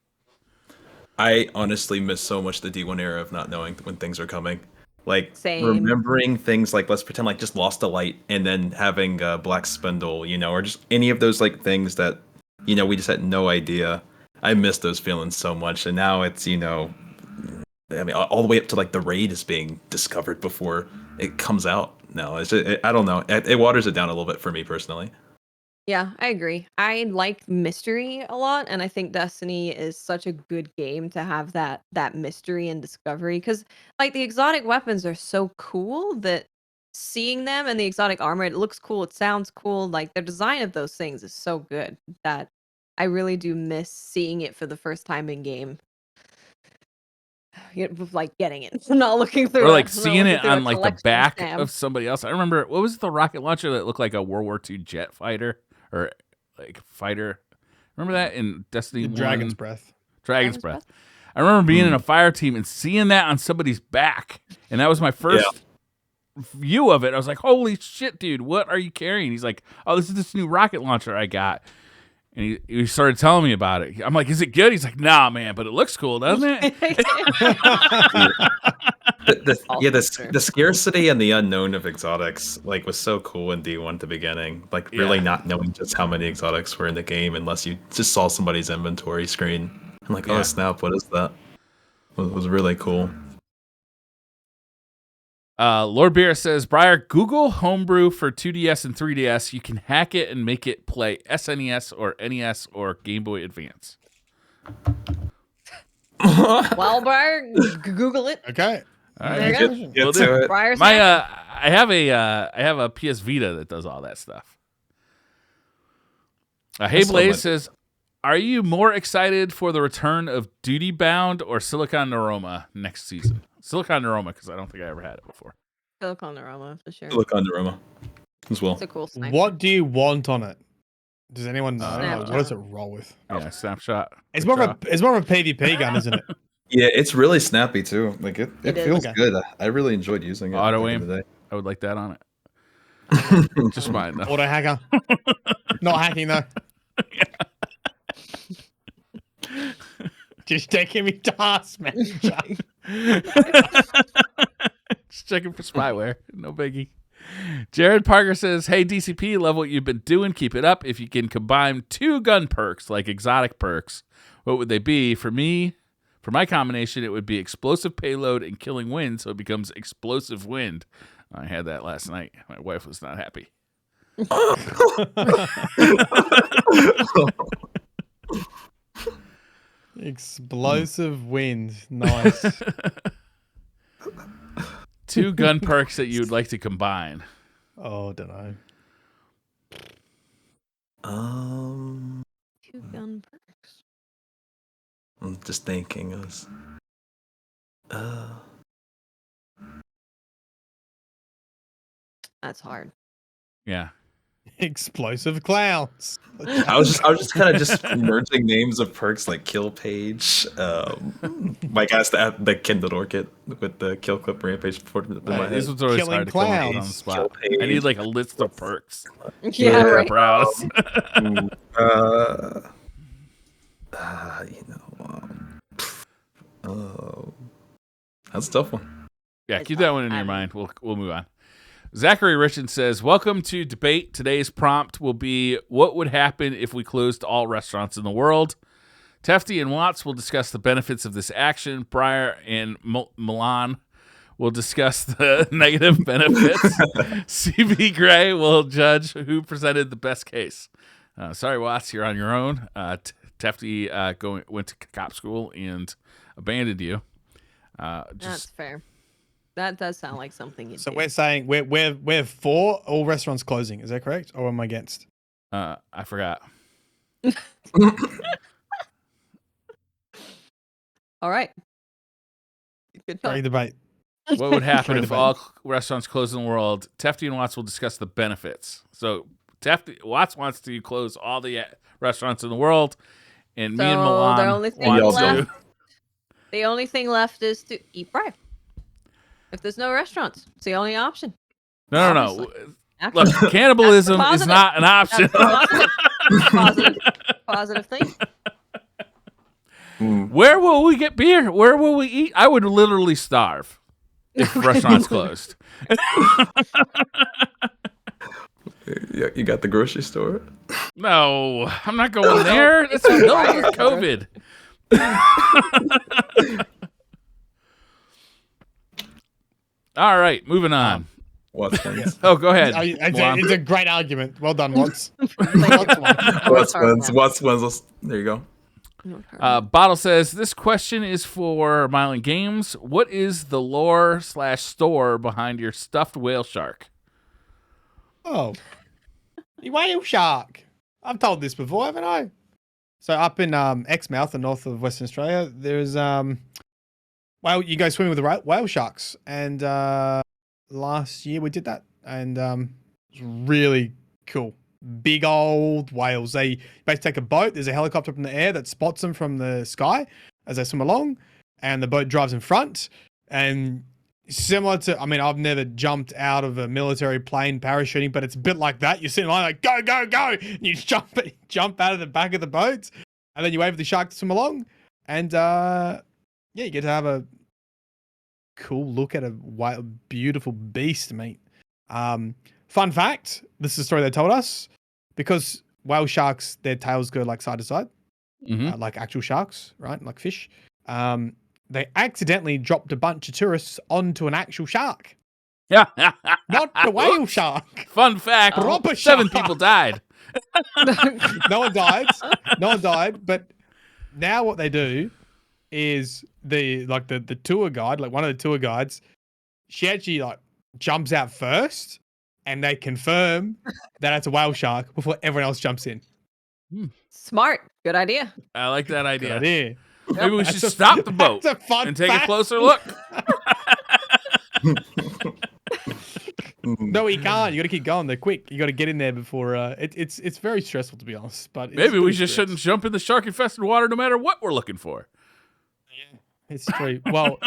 I honestly miss so much the D1 era of not knowing when things are coming. Like, Same. remembering things like, let's pretend like just Lost a Light and then having Black Spindle, you know, or just any of those like things that, you know, we just had no idea. I miss those feelings so much. And now it's, you know, I mean, all the way up to like the raid is being discovered before it comes out. No, it's just, I don't know. It waters it down a little bit for me personally. Yeah, I agree. I like mystery a lot, and I think Destiny is such a good game to have that mystery and discovery, because like the exotic weapons are so cool that seeing them and the exotic armor, it looks cool, it sounds cool, like the design of those things is so good that I really do miss seeing it for the first time in game. Like getting it, not looking through, or like seeing it on like the back tab of somebody else. I remember, what was the rocket launcher that looked like a World War II jet fighter or like fighter? Remember that in Destiny 1? Dragon's Breath. Dragon's Breath. I remember being in a fire team and seeing that on somebody's back, and that was my first view of it. I was like, "Holy shit, dude! What are you carrying?" He's like, "Oh, this is this new rocket launcher I got." And he started telling me about it. I'm like, is it good? He's like, nah, man, but it looks cool, doesn't it? The scarcity and the unknown of exotics like was so cool in D1 at the beginning. Like really not knowing just how many exotics were in the game unless you just saw somebody's inventory screen. I'm like, oh snap, what is that? It was really cool. Lord Beer says, Briar, Google Homebrew for 2DS and 3DS. You can hack it and make it play SNES or NES or Game Boy Advance. Well, Briar, Google it. Okay. All right. There you go. Get to it. Briar's I have a PS Vita that does all that stuff. Hey Blaze says, are you more excited for the return of Duty Bound or Silicon Neuroma next season? Silicon Neuroma, because I don't think I ever had it before. Silicon Neuroma for sure. Silicon Neuroma as well. It's a cool sniper. What do you want on it? Does anyone know? Snapshot. What does it roll with? Yeah, snapshot. It's more of a PvP gun, isn't it? Yeah, it's really snappy too. Like it feels Okay. good. I really enjoyed using it. Auto back in aim. the day. I would like that on it. Just mine though. Auto hacker. Not hacking though. Just taking me task, man. Just checking for spyware. No biggie. Jared Parker says, hey, DCP, love what you've been doing. Keep it up. If you can combine 2 gun perks, like exotic perks, what would they be? For me, for my combination, it would be explosive payload and killing wind, so it becomes explosive wind. I had that last night. My wife was not happy. Explosive wind. Nice. 2 gun perks that you'd like to combine. Oh, don't know. 2 gun perks. I'm just thinking. That's hard. Yeah. Explosive clowns. I was just kind of merging names of perks like Kill Page. My guys, the Kindled Orchid with the Kill Clip Rampage before in my head. This was always Killing hard to come up with on the clowns. spot. I need like a list of perks. Yeah, right. Browse. That's a tough one. Yeah, keep that one in your mind. We'll move on. Zachary Richardson says, welcome to debate. Today's prompt will be, what would happen if we closed all restaurants in the world? Tefty and Watts will discuss the benefits of this action. Breyer and Milan will discuss the negative benefits. CBGRAY will judge who presented the best case. Sorry, Watts, you're on your own. Tefty went to cop school and abandoned you. That's fair. That does sound like something. So we're saying we're for all restaurants closing. Is that correct, or am I against? I forgot. All right. Good talk. Great debate. What would happen if all restaurants closed in the world? Tefty and Watts will discuss the benefits. So Watts wants to close all the restaurants in the world, and me and Milan the only thing left is to eat bread. If there's no restaurants, it's the only option. No. Look, cannibalism is not an option. Positive thing. Where will we get beer? Where will we eat? I would literally starve if restaurants closed. You got the grocery store? No, I'm not going there. That's COVID. All right, moving on. Watts wins. Oh, go ahead. It's a great argument. Well done, Watts. Watts wins. There you go. Bottle says, this question is for Mylan Games. What is the lore/store behind your stuffed whale shark? Oh, the whale shark. I've told this before, haven't I? So up in Exmouth, the north of Western Australia, there's you go swimming with the whale sharks, and last year we did that, and it was really cool. Big old whales. They basically take a boat. There's a helicopter up in the air that spots them from the sky as they swim along, and the boat drives in front. And similar to, I mean, I've never jumped out of a military plane parachuting, but it's a bit like that. You're sitting like, go, go, go. And you jump out of the back of the boat, and then you wave at the shark to swim along. And you get to have a cool look at a beautiful beast, mate. Fun fact, this is a story they told us, because whale sharks, their tails go like side to side, like actual sharks, right? Like fish. They accidentally dropped a bunch of tourists onto an actual shark. Yeah. Not the whale shark. Fun fact, Proper 7 shark. people died. No one died. But now what they do is the tour guide, like one of the tour guides, she actually like jumps out first, and they confirm that it's a whale shark before everyone else jumps in. Smart. Good idea. I like that idea. Good idea. Maybe we should stop the boat and take a closer look. No, you can't. You got to keep going. They're quick. You got to get in there before. It's very stressful, to be honest. But maybe we just shouldn't jump in the shark-infested water, no matter what we're looking for. Yeah, it's true. Well,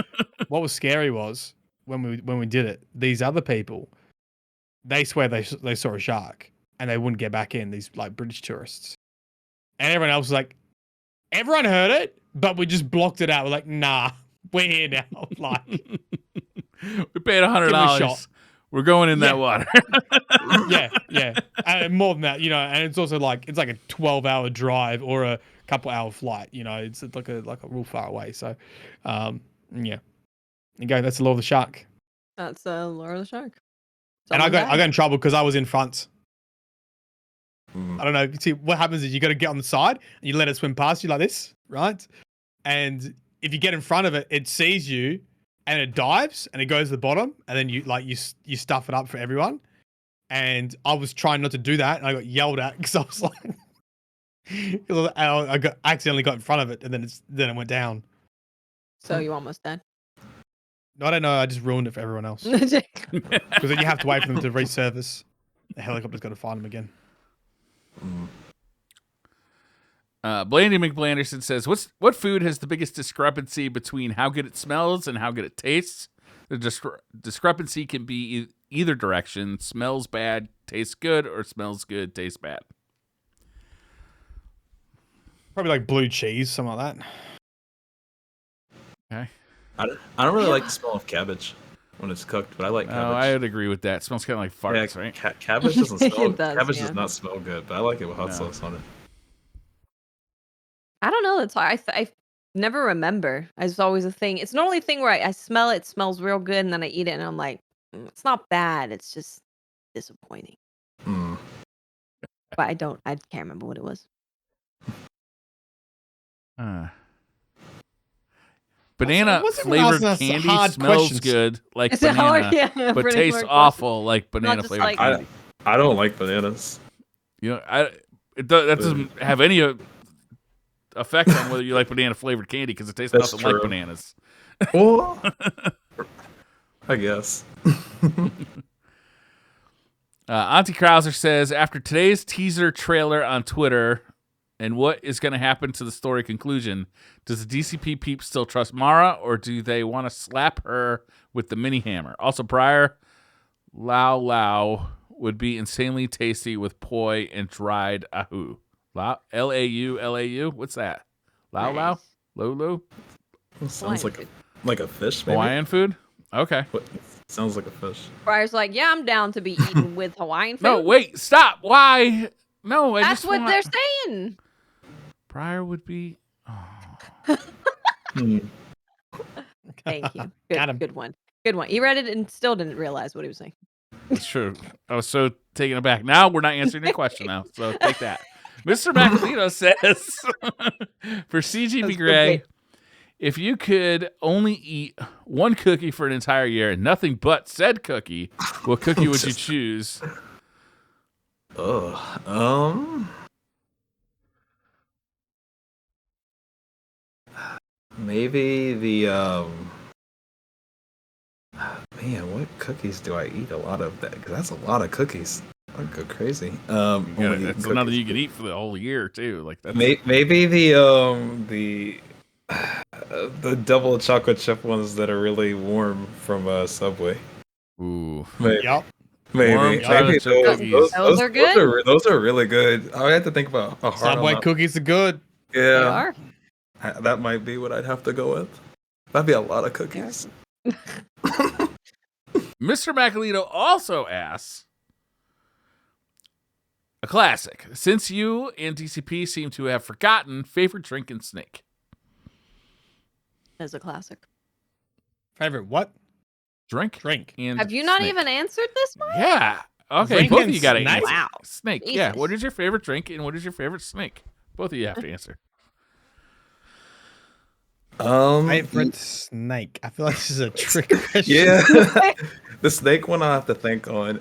what was scary was when we did it. These other people, they swear they saw a shark and they wouldn't get back in. These like British tourists, and everyone else was like, everyone heard it, but we just blocked it out. We're like, nah, we're here now. Like, we paid $100. We're going in that water. yeah. And more than that, and it's also like, it's like a 12-hour drive or a couple-hour flight, it's like a real far away. So, yeah. You go, that's the law of the shark. That's the law of the shark. And I got in trouble because I was in front. I don't know. See, what happens is you got to get on the side and you let it swim past you like this, right? And if you get in front of it, it sees you and it dives and it goes to the bottom, and then you stuff it up for everyone. And I was trying not to do that, and I got yelled at because I was like, I accidentally got in front of it, and then it went down. So you almost dead. No, I don't know. I just ruined it for everyone else because then you have to wait for them to resurface. The helicopter's got to find them again. Blandy McBlanderson says, what food has the biggest discrepancy between how good it smells and how good it tastes? The discrepancy can be either direction. Smells bad, tastes good, or smells good, tastes bad. Probably like blue cheese, something like that. Okay. I don't really like the smell of cabbage when it's cooked, but I like cabbage. Oh, I would agree with that. It smells kind of like farts, right? Cabbage doesn't smell. Cabbage does not smell good, but I like it with hot sauce on it. I don't know. It's hard. I never remember. It's always a thing. It's normally a thing where I smell it. It smells real good, and then I eat it, and I'm like, it's not bad. It's just disappointing. Mm. But I can't remember what it was. Banana flavored candy smells good like banana, but tastes awful like banana flavored candy. I don't like bananas. You know, that doesn't have any effect on whether you like banana flavored candy because it tastes nothing like bananas. Well, I guess. Auntie Krauser says, after today's teaser trailer on Twitter and what is going to happen to the story conclusion, does the DCP peeps still trust Mara, or do they want to slap her with the mini hammer? Also, Briar Lao Lao would be insanely tasty with poi and dried ahu. L-A-U? What's that? Lao Lao? Lulu? Sounds like a fish, maybe? Hawaiian food? Okay. Sounds like a fish. Briar's like, yeah, I'm down to be eaten with Hawaiian food. No, wait, stop. Why? No, That's what they're saying. Briar would be... Thank you. Good one. Good one. He read it and still didn't realize what he was saying. That's true. I was so taken aback. Now we're not answering your question now, so take that. Mr. Macalito says, for CBGRAY, if you could only eat one cookie for an entire year and nothing but said cookie, what cookie would you choose? Maybe the man, what cookies do I eat a lot of that? Because that's a lot of cookies. I'd go crazy. That's another you could eat for the whole year too. Like that's... maybe the double chocolate chip ones that are really warm from Subway. Ooh. Maybe. Yep. Maybe those are good. Those are really good. I have to think about a hard Subway cookies are good. Yeah. They are. That might be what I'd have to go with. That'd be a lot of cookies. Mr. Macalito also asks, a classic. Since you and DCP seem to have forgotten, favorite drink and snake. As a classic. Favorite what? Drink. And have you not snake. even answered this one? Yeah. Okay, Drink both of you got to snake? answer. Wow. Snake. Jesus. Yeah. What is your favorite drink and what is your favorite snake? Both of you have to answer. Favorite snake. I feel like this is a trick question. Yeah. The snake one I have to think on.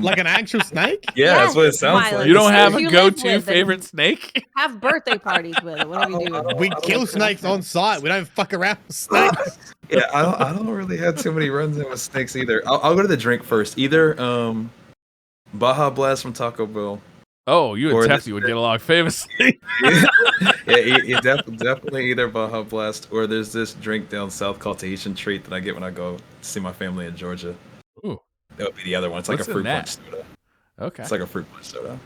Like an actual snake? Yeah, that's what it sounds Miley. like. You don't have You a live go-to with it. favorite snake? Have birthday parties with it. Whatever you do. We kill snakes on site. We don't fuck around with snakes. Yeah, I don't really have too many runs in with snakes either. I'll go to the drink first. Either Baja Blast from Taco Bell. Oh, you Or and this Tefty would get along famously. Yeah, definitely either Baja Blast or there's this drink down south called Tahitian Treat that I get when I go see my family in Georgia. Ooh. That would be the other one. It's like What's a in fruit that? punch soda. Okay. It's like a fruit punch soda.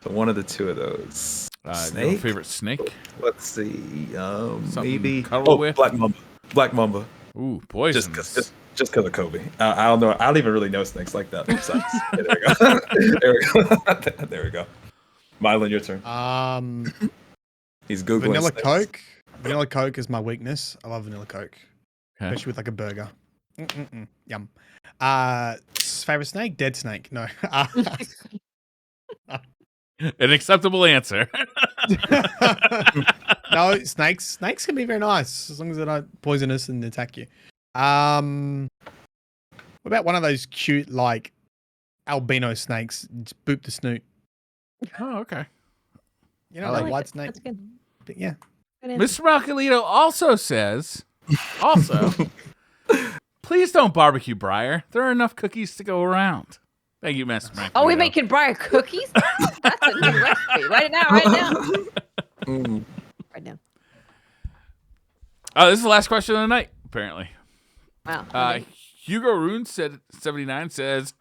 So one of the two of those. Snake? Favorite snake? Let's see. Something Maybe cuddle with? Black Mamba. Black Mamba. Ooh, poison. Just because of Kobe. I don't know. I don't even really know snakes like that. Besides. Yeah, there we go. There we go. There we go. Mylon, your turn. He's Googling Vanilla snakes. Coke. Vanilla Coke is my weakness. I love vanilla Coke, Okay. especially with like a burger. Yum. Favorite snake? Dead snake. No. An acceptable answer. No, snakes. Snakes can be very nice as long as they're not poisonous and attack you. What about one of those cute like albino snakes? Just boop the snoot. Oh, okay. You know, I like like white it. snake. That's good. Yeah. Good answer. Mr. Malcolito also says, please don't barbecue Briar. There are enough cookies to go around. Thank you, Mr. Malcolito. Oh, we making Briar cookies? That's a new recipe. Write it down. Right now. Right now. Oh, this is the last question of the night, apparently. Wow. Hugo Rune said 79 says,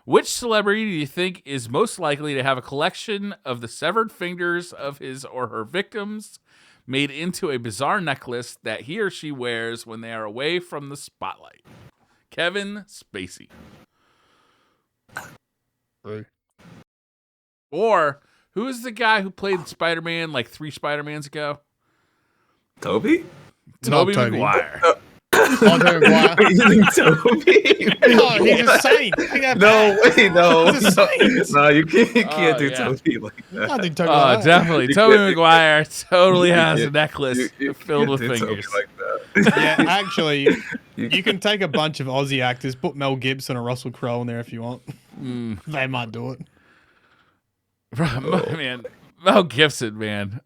which celebrity do you think is most likely to have a collection of the severed fingers of his or her victims made into a bizarre necklace that he or she wears when they are away from the spotlight? Kevin Spacey. Or who is the guy who played Spider-Man like 3 Spider-Mans ago? Toby? Toby Maguire. Oh, Toby Maguire. You think Toby? Oh, he's a saint. No, wait, no. He's a saint. No, you can't do yeah. Toby like that. Can't do Toby like that. Definitely. You Toby can't- Maguire totally has you a necklace You filled can't with do Toby fingers. like that. Yeah, actually, you can take a bunch of Aussie actors, put Mel Gibson or Russell Crowe in there if you want. They might do it. Man, Mel Gibson, man.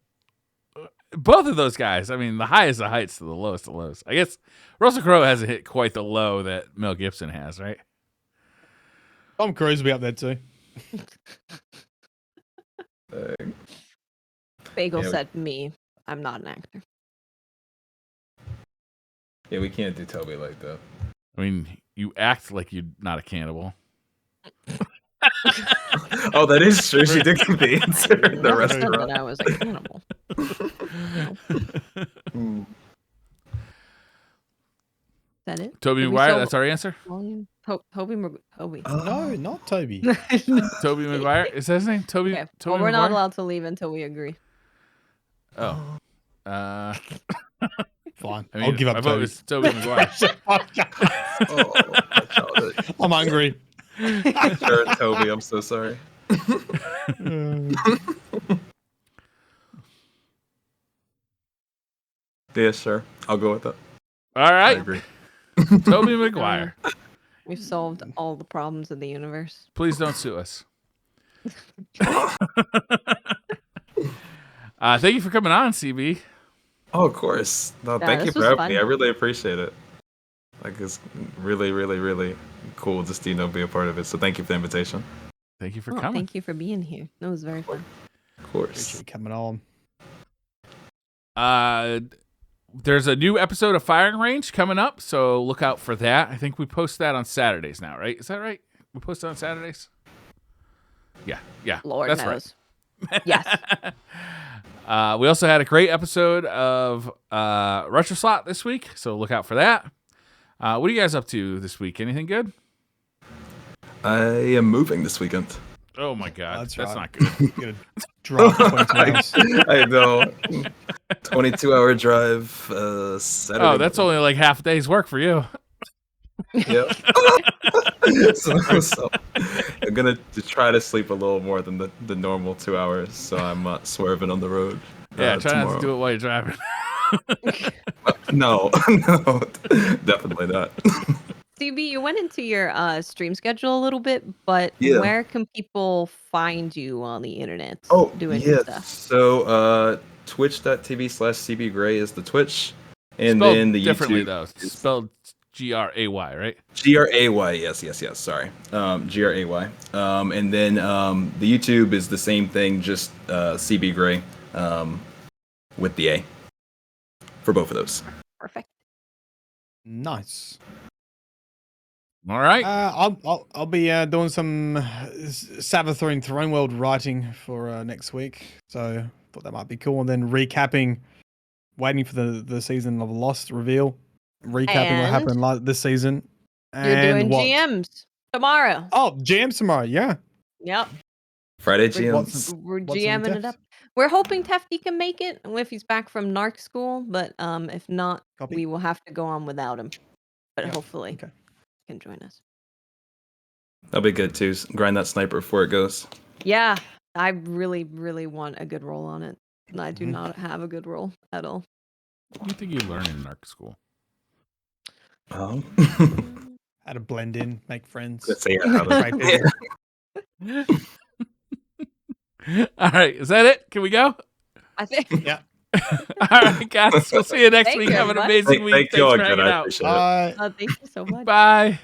Both of those guys. I mean, the highest of heights to the lowest of lows. I guess Russell Crowe hasn't hit quite the low that Mel Gibson has, right? Tom Cruise will be up there too. Bagel Yeah, said me. I'm not an actor. Yeah, we can't do Toby like that. I mean, you act like you're not a cannibal. Oh, that is true. She did give the answer I in the never said restaurant. that I was a cannibal. Mm. Is that it? Toby Did we Maguire, solve that's our answer? volume? Toby. No, not Toby. Toby Maguire? Is that his name? Toby, Okay. Toby Well, we're Maguire? not allowed to leave until we agree. Oh. Fine. I mean, I'll give up my vote Toby. is Toby Maguire. Oh, my childhood. I'm hungry. Sure, Toby, I'm so sorry. Yeah, sure. I'll go with that. All I right. agree. Toby Maguire. We've solved all the problems of the universe. Please don't sue us. Thank you for coming on, CB. Oh, of course. No, Yeah, thank you this for was having fun. me. I really appreciate it. Like, it's really, really, really cool just to, be a part of it. So thank you for the invitation. Thank you for Oh, coming. thank you for being here. That was very fun. Of course. Appreciate you coming on. There's a new episode of Firing Range coming up, so look out for that. I think we post that on Saturdays now, right? Is that right? We post it on Saturdays? Yeah. Lord that's knows. Yes. right. We also had a great episode of Retro Slot this week, so look out for that. What are you guys up to this week? Anything good? I am moving this weekend. Oh my God, That's that's right. not good. You gotta drive 22 hours. I know. 22-hour drive, Saturday. Oh, that's only like half a day's work for you. Yeah. so I'm gonna try to sleep a little more than the normal 2 hours, so I'm not swerving on the road. Yeah, try tomorrow. not to do it while you're driving. No, definitely not. CB, you went into your stream schedule a little bit, but Yeah. where can people find you on the internet doing yeah. stuff? So twitch.tv/CBGRAY is the Twitch, and Spelled then the differently YouTube though. is Spelled GRAY, right? GRAY. Yes. Sorry, GRAY. And then the YouTube is the same thing, just CBGRAY, with the A for both of those. Perfect. Nice. All right. I'll be doing some Savathor Throne World writing for next week, so thought that might be cool. And then recapping, waiting for the season of Lost reveal, recapping what And happened this season. You're And doing GMs tomorrow. Oh, GMs tomorrow, yeah. Yep. Friday What's- GMs. We're What's on GMing it Teft? up. We're hoping Tefty can make it if he's back from narc school, but if not, Copy. we will have to go on without him. But Yep. hopefully Okay. he can join us. That'll be good too. Grind that sniper before it goes. Yeah, I really, really want a good roll on it. And I do Mhm. not have a good roll at all. What do you think you learn in narc school? Oh. How to blend in, make friends. Let's say how Right, All right, is that it? Can we go? I think. Yeah. All right, guys. We'll see you next Thank week. you, Have an everybody. amazing week. Thank Thanks you all for again. hanging I out. appreciate it. Thank you so much. Bye.